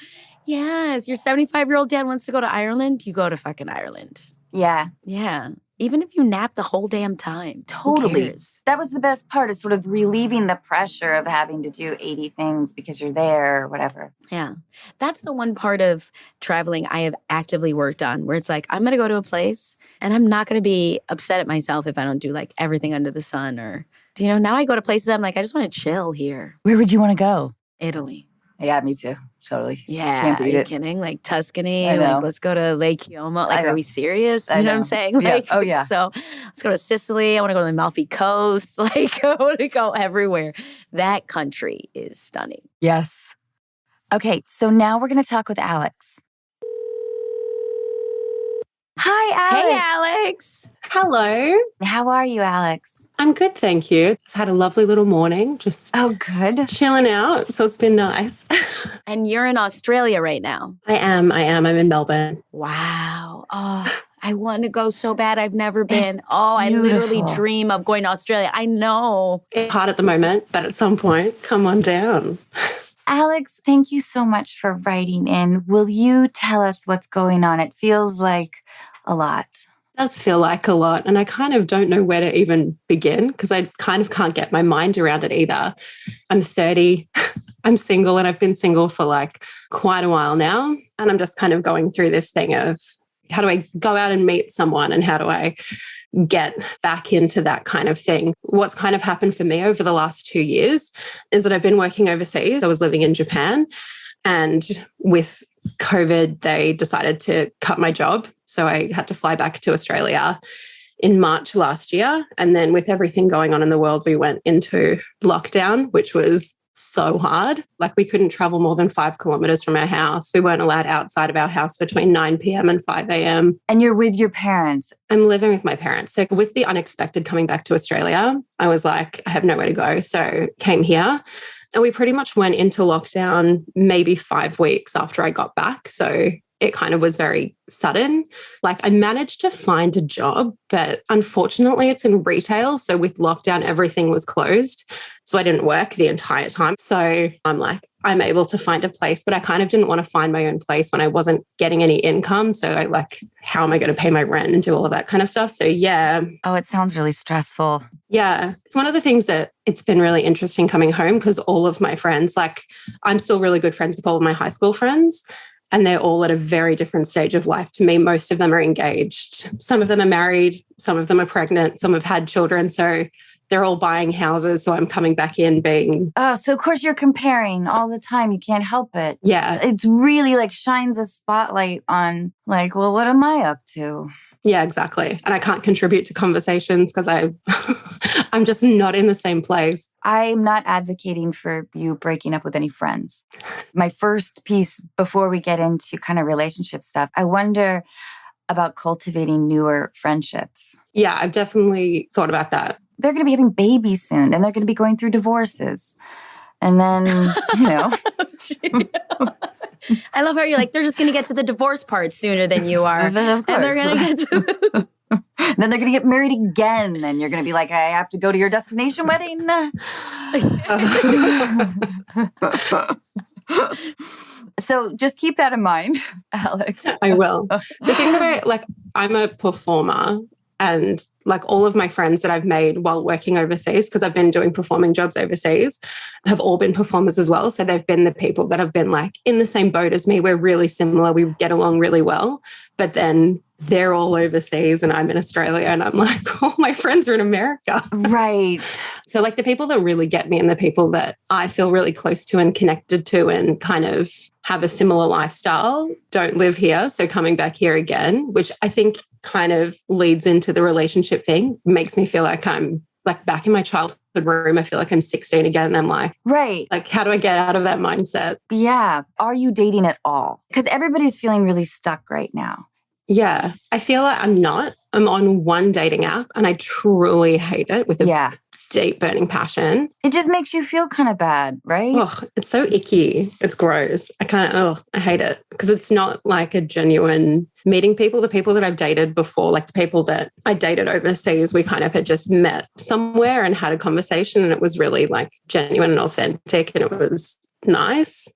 Yes, your 75-year-old dad wants to go to Ireland. You go to fucking Ireland. Yeah. Yeah. Even if you nap the whole damn time. Totally. That was the best part, is sort of relieving the pressure of having to do 80 things because you're there or whatever. Yeah. That's the one part of traveling I have actively worked on, where it's like, I'm going to go to a place and I'm not going to be upset at myself if I don't do like everything under the sun. Or, you know, now I go to places I'm like, I just want to chill here. Where would you want to go? Italy. Yeah, me too. Totally. Yeah. Can't beat are you it. kidding? Like Tuscany. I know. Like, let's go to Lake Como. Like, I know. are we serious? I You know what know. I'm saying? Yeah. Like, Oh, yeah. So let's go to Sicily. I want to go to the Amalfi Coast. Like, I want to go everywhere. That country is stunning. Yes. Okay, so now we're going to talk with Alex. Hi, Alex. Hey, Alex. Hello. How are you, Alex? I'm good, thank you. I've had a lovely little morning, just Oh, good. chilling out. So it's been nice. And you're in Australia right now. I am. I'm in Melbourne. Wow. Oh, I want to go so bad. I've never been. It's I literally beautiful. dream of going to Australia. I know. It's hard at the moment, but at some point, come on down. Alex, thank you so much for writing in. Will you tell us what's going on? It feels like a lot. It does feel like a lot. And I kind of don't know where to even begin because I kind of can't get my mind around it either. I'm 30. I'm single and I've been single for like quite a while now. And I'm just kind of going through this thing of how do I go out and meet someone and how do I get back into that kind of thing? What's kind of happened for me over the last 2 years is that I've been working overseas. I was living in Japan, and with COVID, they decided to cut my job. So I had to fly back to Australia in March last year. And then with everything going on in the world, we went into lockdown, which was so hard. Like we couldn't travel more than 5 kilometers from our house. We weren't allowed outside of our house between 9 p.m. and 5 a.m. And you're with your parents. I'm living with my parents. So with the unexpected coming back to Australia, I was like, I have nowhere to go. So came here. And we pretty much went into lockdown maybe 5 weeks after I got back. So it kind of was very sudden. Like I managed to find a job, but unfortunately it's in retail. So with lockdown, everything was closed. So I didn't work the entire time. So I'm like, I'm able to find a place, but I kind of didn't want to find my own place when I wasn't getting any income. So I like, how am I going to pay my rent and do all of that kind of stuff? So yeah. Oh, it sounds really stressful. Yeah. It's one of the things that it's been really interesting coming home because all of my friends, like I'm still really good friends with all of my high school friends. And they're all at a very different stage of life to me. Most of them are engaged. Some of them are married. Some of them are pregnant. Some have had children. So they're all buying houses. So I'm coming back in being... Oh, so of course you're comparing all the time. You can't help it. Yeah. It's really like shines a spotlight on like, well, what am I up to? Yeah, exactly. And I can't contribute to conversations because I'm just not in the same place. I'm not advocating for you breaking up with any friends. My first piece before we get into kind of relationship stuff, I wonder about cultivating newer friendships. Yeah, I've definitely thought about that. They're going to be having babies soon and they're going to be going through divorces. And then, you know. I love how you're like, they're just going to get to the divorce part sooner than you are. Of course. And they're going to get to... Then they're going to get married again. And you're going to be like, I have to go to your destination wedding. So just keep that in mind, Alex. I will. The thing that I'm a performer, and like all of my friends that I've made while working overseas, because I've been doing performing jobs overseas, have all been performers as well. So they've been the people that have been like in the same boat as me. We're really similar. We get along really well. But then they're all overseas and I'm in Australia and I'm like, all my friends are in America. Right. So like the people that really get me and the people that I feel really close to and connected to and kind of have a similar lifestyle, don't live here. So coming back here again, which I think kind of leads into the relationship thing, makes me feel like I'm like back in my childhood room. I feel like I'm 16 again. And I'm Right. like, how do I get out of that mindset? Yeah. Are you dating at all? Because everybody's feeling really stuck right now. Yeah. I feel like I'm not. I'm on one dating app and I truly hate it with a deep burning passion. It just makes you feel kind of bad, right? Oh, it's so icky. It's gross. I hate it because it's not like a genuine meeting people. The people that I've dated before, like the people that I dated overseas, we kind of had just met somewhere and had a conversation and it was really like genuine and authentic and it was nice.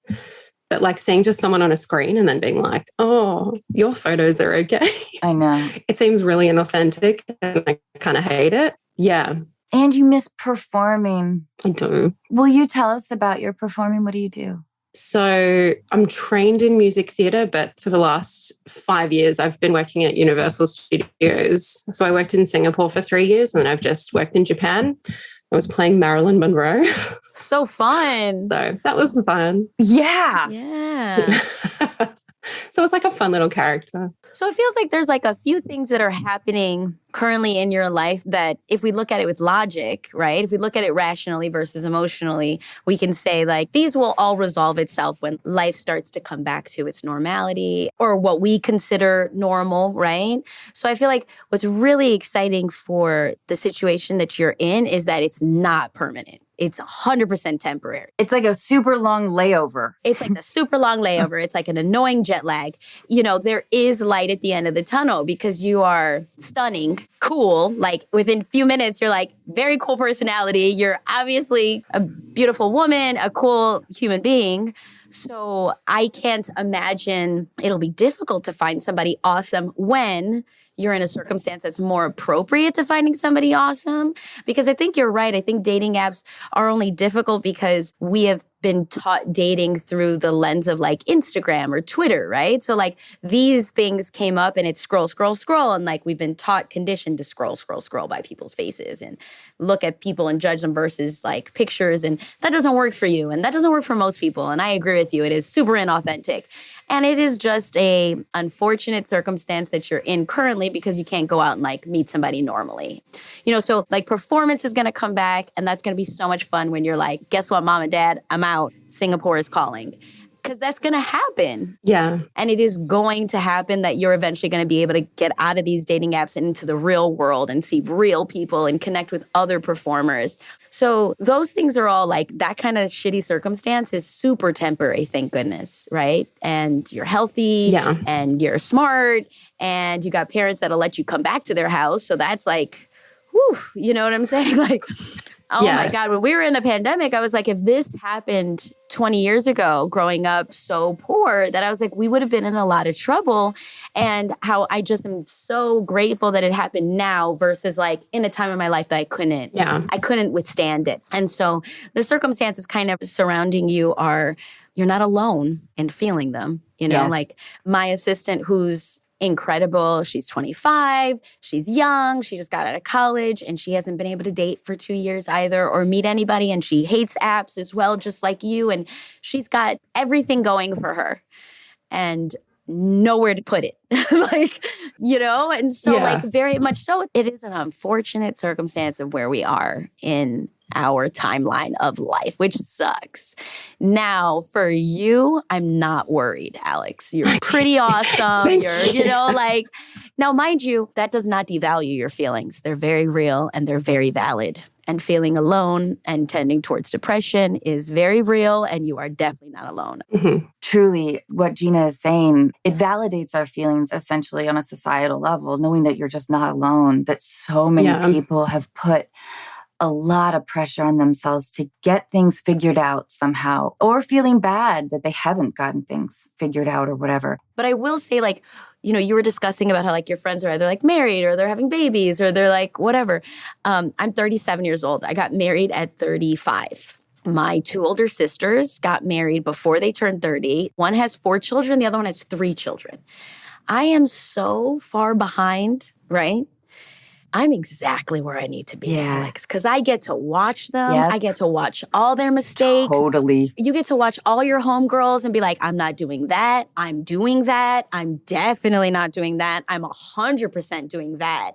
But like seeing just someone on a screen and then being like, oh, your photos are okay. I know. It seems really inauthentic and I kind of hate it. Yeah. And you miss performing. I do. Will you tell us about your performing? What do you do? So I'm trained in music theatre, but for the last 5 years, I've been working at Universal Studios. So I worked in Singapore for 3 years and then I've just worked in Japan. I was playing Marilyn Monroe. So fun. So that was fun. Yeah. Yeah. So it's like a fun little character. So it feels like there's like a few things that are happening currently in your life that if we look at it with logic, right? If we look at it rationally versus emotionally, we can say like these will all resolve itself when life starts to come back to its normality or what we consider normal, right? So I feel like what's really exciting for the situation that you're in is that it's not permanent. It's 100% temporary. It's like a super long layover. It's like a super long layover. It's like an annoying jet lag. You know, there is light at the end of the tunnel because you are stunning, cool. Like within a few minutes, you're like, very cool personality. You're obviously a beautiful woman, a cool human being. So I can't imagine it'll be difficult to find somebody awesome when you're in a circumstance that's more appropriate to finding somebody awesome. Because I think you're right. I think dating apps are only difficult because we have been taught dating through the lens of like Instagram or Twitter, right? So like these things came up and it's scroll, scroll, scroll. And like we've been taught, conditioned to scroll, scroll, scroll by people's faces and look at people and judge them versus like pictures. And that doesn't work for you. And that doesn't work for most people. And I agree with you. It is super inauthentic. And it is just a unfortunate circumstance that you're in currently because you can't go out and like meet somebody normally. You know, so like performance is going to come back and that's going to be so much fun when you're like, guess what, mom and dad, I'm out. Singapore is calling. Because that's going to happen. Yeah. And it is going to happen that you're eventually going to be able to get out of these dating apps and into the real world and see real people and connect with other performers. So those things are all like that kind of shitty circumstance is super temporary, thank goodness, right? And you're healthy and you're smart and you got parents that'll let you come back to their house. So that's like, whew, you know what I'm saying? Like, oh my God, when we were in the pandemic, I was like, if this happened 20 years ago, growing up so poor, that I was like, we would have been in a lot of trouble. And how I just am so grateful that it happened now versus like in a time in my life that I couldn't withstand it. And so the circumstances kind of surrounding you are, you're not alone in feeling them. You know, like my assistant who's incredible. She's 25. She's young. She just got out of college and she hasn't been able to date for 2 years either or meet anybody. And she hates apps as well, just like you. And she's got everything going for her and nowhere to put it. Like, you know, and so like very much so it is an unfortunate circumstance of where we are in our timeline of life, which sucks. Now, for you, I'm not worried, Alex. You're pretty awesome. You know, like, now, mind you, that does not devalue your feelings. They're very real and they're very valid. And feeling alone and tending towards depression is very real, and you are definitely not alone. Mm-hmm. Truly, what Gina is saying, it validates our feelings essentially on a societal level, knowing that you're just not alone, that so many people have put a lot of pressure on themselves to get things figured out somehow, or feeling bad that they haven't gotten things figured out or whatever. But I will say, like, you know, you were discussing about how like your friends are either like married or they're having babies or they're like whatever. I'm 37 years old. I got married at 35. My 2 older sisters got married before they turned 30. One has 4 children. The other one has 3 children. I am so far behind, right? I'm exactly where I need to be, Yeah. Alex, because I get to watch them. Yep. I get to watch all their mistakes. Totally. You get to watch all your homegirls and be like, I'm not doing that. I'm doing that. I'm definitely not doing that. I'm 100% doing that.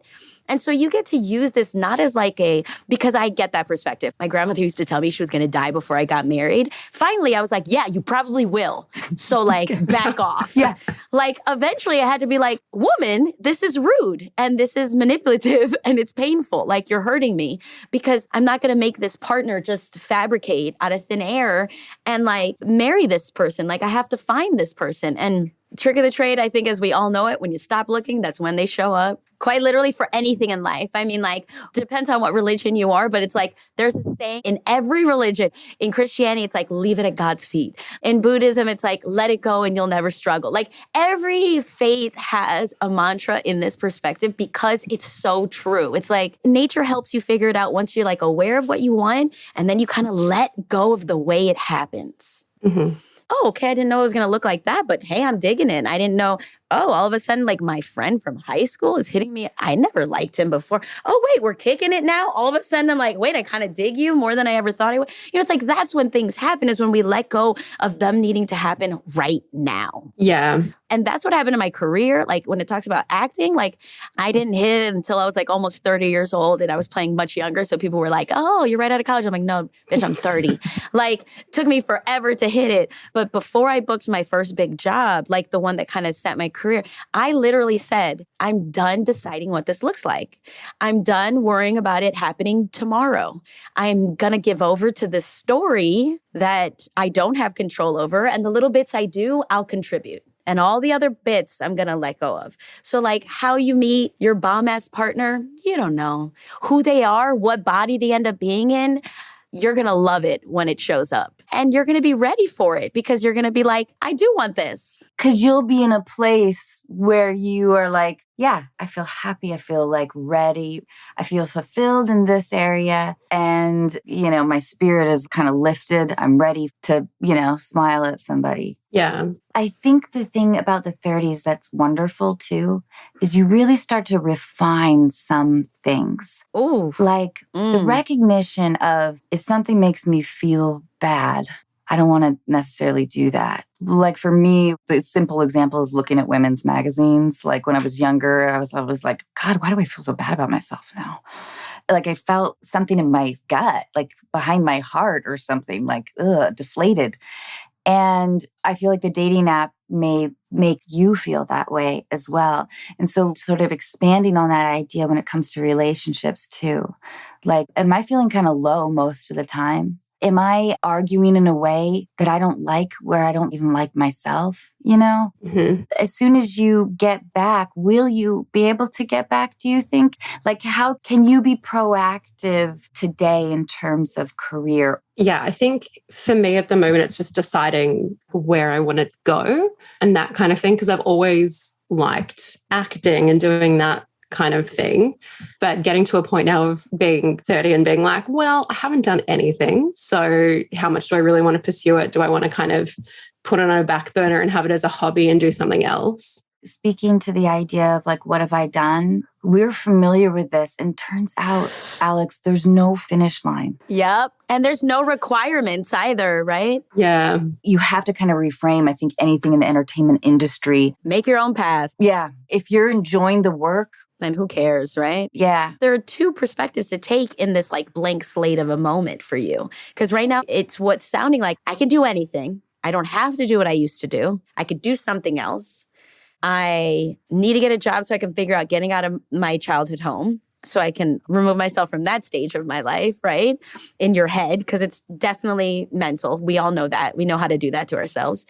And so you get to use this not as like because I get that perspective. My grandmother used to tell me she was going to die before I got married. Finally, I was like, yeah, you probably will. So like, back off. Yeah. Like, eventually I had to be like, woman, this is rude and this is manipulative and it's painful. Like, you're hurting me because I'm not going to make this partner just fabricate out of thin air and like marry this person. Like, I have to find this person. And trick of the trade, I think, as we all know it, when you stop looking, that's when they show up. Quite literally for anything in life. I mean, like, depends on what religion you are, but it's like, there's a saying in every religion. In Christianity, it's like, leave it at God's feet. In Buddhism, it's like, let it go and you'll never struggle. Like, every faith has a mantra in this perspective because it's so true. It's like, nature helps you figure it out once you're like aware of what you want, and then you kind of let go of the way it happens. Mm-hmm. Oh, okay, I didn't know it was going to look like that, but hey, I'm digging it. I didn't know, all of a sudden, like, my friend from high school is hitting me. I never liked him before. Oh, wait, we're kicking it now? All of a sudden, I'm like, wait, I kind of dig you more than I ever thought I would. It's like, that's when things happen, is when we let go of them needing to happen right now. Yeah. And that's what happened in my career. Like, when it talks about acting, like, I didn't hit it until I was like almost 30 years old, and I was playing much younger. So people were like, oh, you're right out of college. I'm like, no, bitch, I'm 30. Like, took me forever to hit it. But before I booked my first big job, like the one that kind of set my career, I literally said, I'm done deciding what this looks like. I'm done worrying about it happening tomorrow. I'm going to give over to this story that I don't have control over. And the little bits I do, I'll contribute. And all the other bits I'm going to let go of. So like, how you meet your bomb-ass partner, you don't know. Who they are, what body they end up being in, you're going to love it when it shows up. And you're going to be ready for it because you're going to be like, I do want this. Because you'll be in a place where you are like, yeah, I feel happy. I feel like ready. I feel fulfilled in this area. And, my spirit is kind of lifted. I'm ready to, smile at somebody. Yeah. I think the thing about the 30s that's wonderful too is you really start to refine some things. Ooh. Like the recognition of, if something makes me feel bad, I don't want to necessarily do that. Like for me, the simple example is looking at women's magazines. Like when I was younger, I was like, God, why do I feel so bad about myself now? Like I felt something in my gut, like behind my heart or something, like deflated. And I feel like the dating app may make you feel that way as well. And so sort of expanding on that idea when it comes to relationships too. Like, am I feeling kind of low most of the time? Am I arguing in a way that I don't like, where I don't even like myself, Mm-hmm. As soon as you get back, will you be able to get back, do you think? Like, how can you be proactive today in terms of career? Yeah, I think for me at the moment, it's just deciding where I want to go and that kind of thing, because I've always liked acting and doing that kind of thing. But getting to a point now of being 30 and being like, well, I haven't done anything. So how much do I really want to pursue it? Do I want to kind of put it on a back burner and have it as a hobby and do something else? Speaking to the idea of like, what have I done? We're familiar with this. And turns out, Alex, there's no finish line. Yep. And there's no requirements either, right? Yeah. You have to kind of reframe, I think, anything in the entertainment industry. Make your own path. Yeah. If you're enjoying the work, then who cares, right? Yeah. There are two perspectives to take in this like blank slate of a moment for you. Because right now it's what's sounding like I can do anything. I don't have to do what I used to do. I could do something else. I need to get a job so I can figure out getting out of my childhood home so I can remove myself from that stage of my life, right? In your head, because it's definitely mental. We all know that. We know how to do that to ourselves.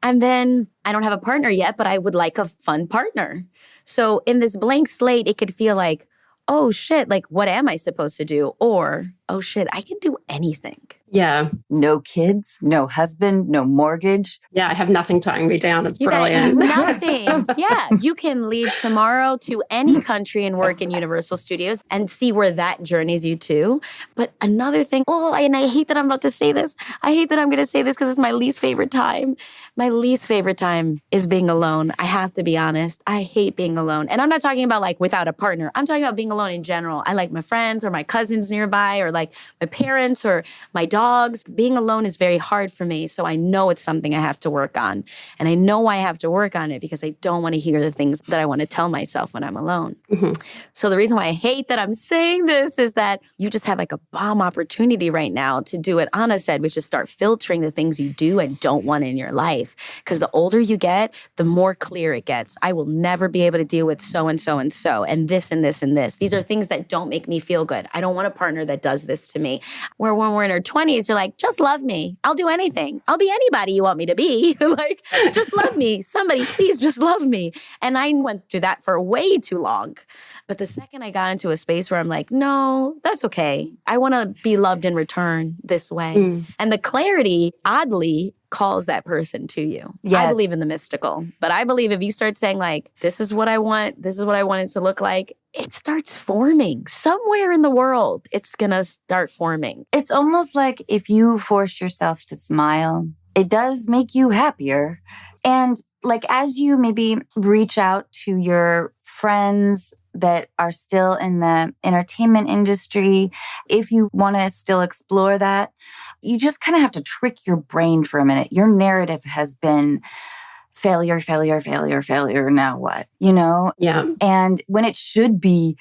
And then I don't have a partner yet, but I would like a fun partner. So in this blank slate, it could feel like, oh shit, like what am I supposed to do? Or oh shit, I can do anything. Yeah. No kids, no husband, no mortgage. Yeah, I have nothing tying me down. It's You brilliant. got nothing. Yeah. You can leave tomorrow to any country and work in Universal Studios and see where that journeys you to. But another thing, and I hate that I'm about to say this. I hate that I'm going to say this because it's my least favorite time. My least favorite time is being alone. I have to be honest. I hate being alone. And I'm not talking about like without a partner. I'm talking about being alone in general. I like my friends or my cousins nearby or like my parents or my dogs. Being alone is very hard for me. So I know it's something I have to work on. And I know why I have to work on it because I don't want to hear the things that I want to tell myself when I'm alone. Mm-hmm. So the reason why I hate that I'm saying this is that you just have like a bomb opportunity right now to do what Anna said, which is start filtering the things you do and don't want in your life. Because the older you get, the more clear it gets. I will never be able to deal with so and so and so and this and this and this. These are things that don't make me feel good. I don't want a partner that does this to me. Where when we're in our 20s, you're like, just love me. I'll do anything. I'll be anybody you want me to be. Like, just love me. Somebody, please just love me. And I went through that for way too long. But the second I got into a space where I'm like, no, that's okay. I want to be loved in return this way. Mm. And the clarity, oddly, calls that person to you. Yes. I believe in the mystical. But I believe if you start saying like, this is what I want it to look like, it starts forming. Somewhere in the world, it's going to start forming. It's almost like if you force yourself to smile, it does make you happier. And like as you maybe reach out to your friends that are still in the entertainment industry, if you want to still explore that, you just kind of have to trick your brain for a minute. Your narrative has been failure, failure, failure, failure. Now what? You know? Yeah. And when it should be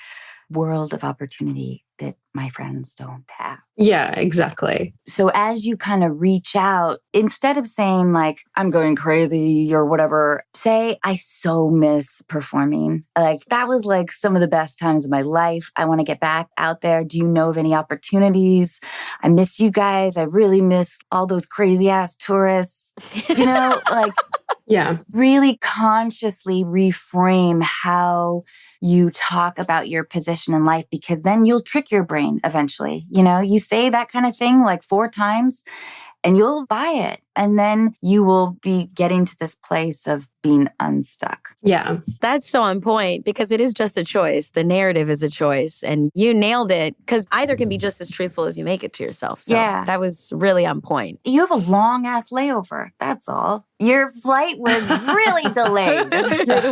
world of opportunity that my friends don't have. Yeah, exactly. So as you kind of reach out, instead of saying like, I'm going crazy or whatever, say, I so miss performing. Like that was like some of the best times of my life. I want to get back out there. Do you know of any opportunities? I miss you guys. I really miss all those crazy ass tourists. You know, like Yeah. really consciously reframe how you talk about your position in life, because then you'll trick your brain eventually. You know, you say that kind of thing like 4 times and you'll buy it. And then you will be getting to this place of being unstuck. Yeah. That's so on point because it is just a choice. The narrative is a choice and you nailed it because either can be just as truthful as you make it to yourself. So Yeah. that was really on point. You have a long ass layover. That's all. Your flight was really delayed.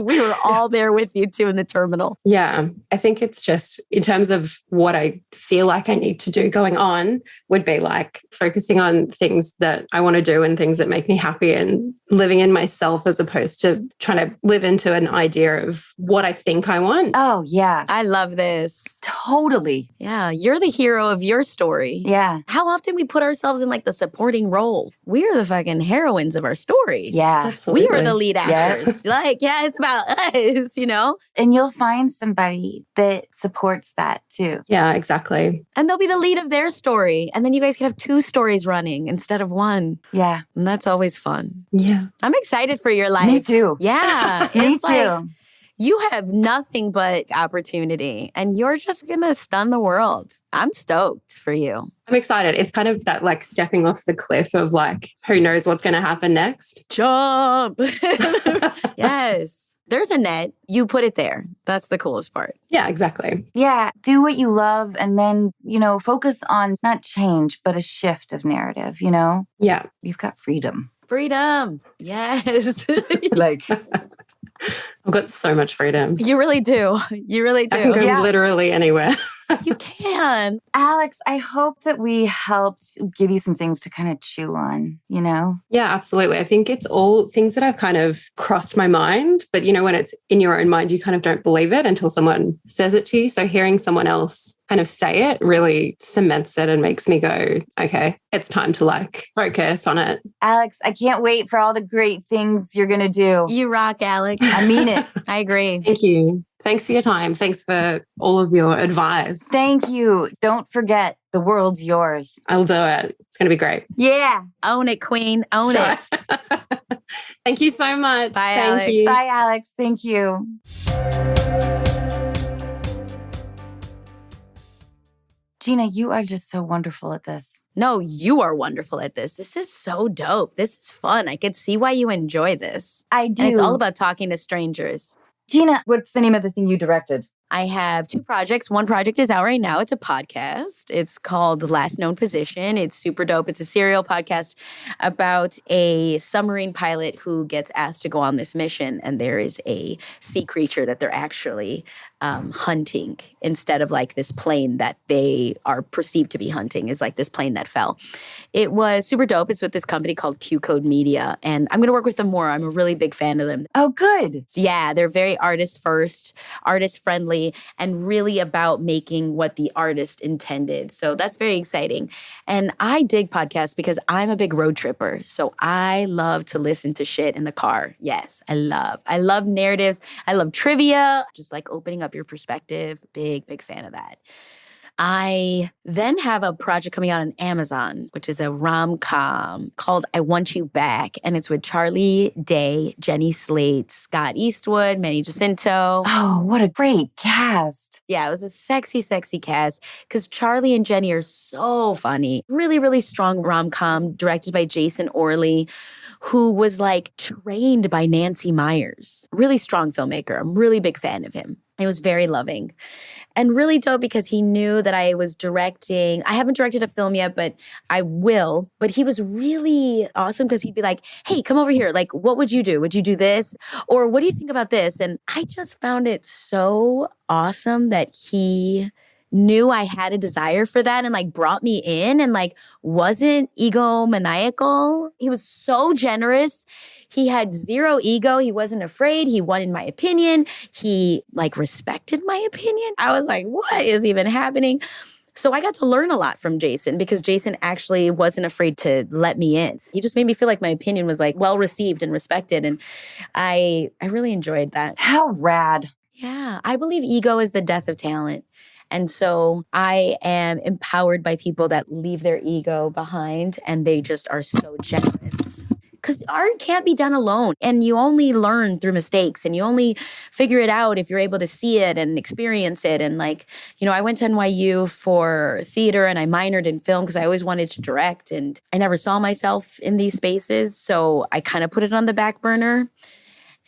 We were all there with you too in the terminal. Yeah. I think it's just in terms of what I feel like I need to do going on would be like focusing on things that I want to do and things that make me happy and living in myself as opposed to trying to live into an idea of what I think I want. Oh, yeah. I love this. Totally. Yeah, you're the hero of your story. Yeah. How often we put ourselves in like the supporting role. We're the fucking heroines of our stories. Yeah. Absolutely. We were the lead actors. Like, yeah, it's about us, you know? And you'll find somebody that supports that too. Yeah, exactly. And they'll be the lead of their story. And then you guys can have 2 stories running instead of 1. Yeah. And that's always fun. Yeah. I'm excited for your life. Me too. Yeah. Me it's too. like you have nothing but opportunity and you're just going to stun the world. I'm stoked for you. I'm excited. It's kind of that like stepping off the cliff of like, who knows what's going to happen next? Jump. Yes. There's a net. You put it there. That's the coolest part. Yeah, exactly. Yeah. Do what you love and then, you know, focus on not change, but a shift of narrative, you know? Yeah. You've got freedom. Freedom. Yes. Like, I've got so much freedom. You really do. You really do. I can go Yeah. literally anywhere. You can. Alex, I hope that we helped give you some things to kind of chew on, you know? Yeah, absolutely. I think it's all things that have kind of crossed my mind, but you know, when it's in your own mind, you kind of don't believe it until someone says it to you. So hearing someone else kind of say it really cements it and makes me go, okay, it's time to like focus on it. Alex, I can't wait for all the great things you're going to do. You rock, Alex. I mean it. I agree. Thank you. Thanks for your time. Thanks for all of your advice. Thank you. Don't forget, the world's yours. I'll do it. It's going to be great. Yeah. Own it, queen. Own it. Thank you so much. Bye, Thank Alex. you. Bye, Alex. Thank you. Gina, you are just so wonderful at this. No, you are wonderful at this. This is so dope. This is fun. I could see why you enjoy this. I do. And it's all about talking to strangers. Gina, what's the name of the thing you directed? I have 2 projects. One project is out right now. It's a podcast. It's called The Last Known Position. It's super dope. It's a serial podcast about a submarine pilot who gets asked to go on this mission. And there is a sea creature that they're actually hunting instead of like this plane that they are perceived to be hunting is like this plane that fell. It was super dope. It's with this company called Q Code Media. And I'm going to work with them more. I'm a really big fan of them. Oh, good. Yeah, they're very artist first, artist friendly, and really about making what the artist intended. So that's very exciting. And I dig podcasts because I'm a big road tripper. So I love to listen to shit in the car. Yes, I love narratives. I love trivia, just like opening up your perspective. Big fan of that. I then have a project coming out on Amazon, which is a rom-com called I Want You Back. And it's with Charlie Day, Jenny Slate, Scott Eastwood, Manny Jacinto. Oh, what a great cast. Yeah, it was a sexy cast because Charlie and Jenny are so funny. Really strong rom-com directed by Jason Orley, who was like trained by Nancy Meyers. Really strong filmmaker. I'm really big fan of him. It was very loving and really dope because he knew that I was directing. I haven't directed a film yet, but I will. But he was really awesome because he'd be like, hey, come over here. Like, what would you do? Would you do this? Or what do you think about this? And I just found it so awesome that he knew I had a desire for that and like brought me in and like wasn't egomaniacal. He was so generous. He had zero ego. He wasn't afraid. He wanted my opinion. He like respected my opinion. I was like, what is even happening? So I got to learn a lot from Jason because Jason actually wasn't afraid to let me in. He just made me feel like my opinion was like well received and respected. And I really enjoyed that. How rad. Yeah, I believe ego is the death of talent. And so I am empowered by people that leave their ego behind and they just are so generous. Because art can't be done alone. And you only learn through mistakes and you only figure it out if you're able to see it and experience it. And like, you know, I went to NYU for theater and I minored in film because I always wanted to direct. And I never saw myself in these spaces. So I kind of put it on the back burner.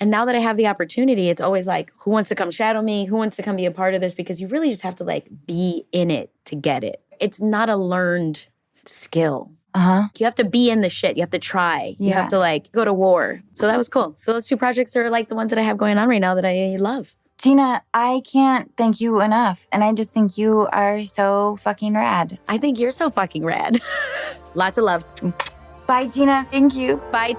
And now that I have the opportunity, it's always like, who wants to come shadow me? Who wants to come be a part of this? Because you really just have to like be in it to get it. It's not a learned skill. You have to be in the shit. You have to try. You have to like go to war. So that was cool. So those 2 projects are like the ones that I have going on right now that I love. Gina, I can't thank you enough. And I just think you are so fucking rad. I think you're so fucking rad. Lots of love. Bye, Gina. Thank you. Bye.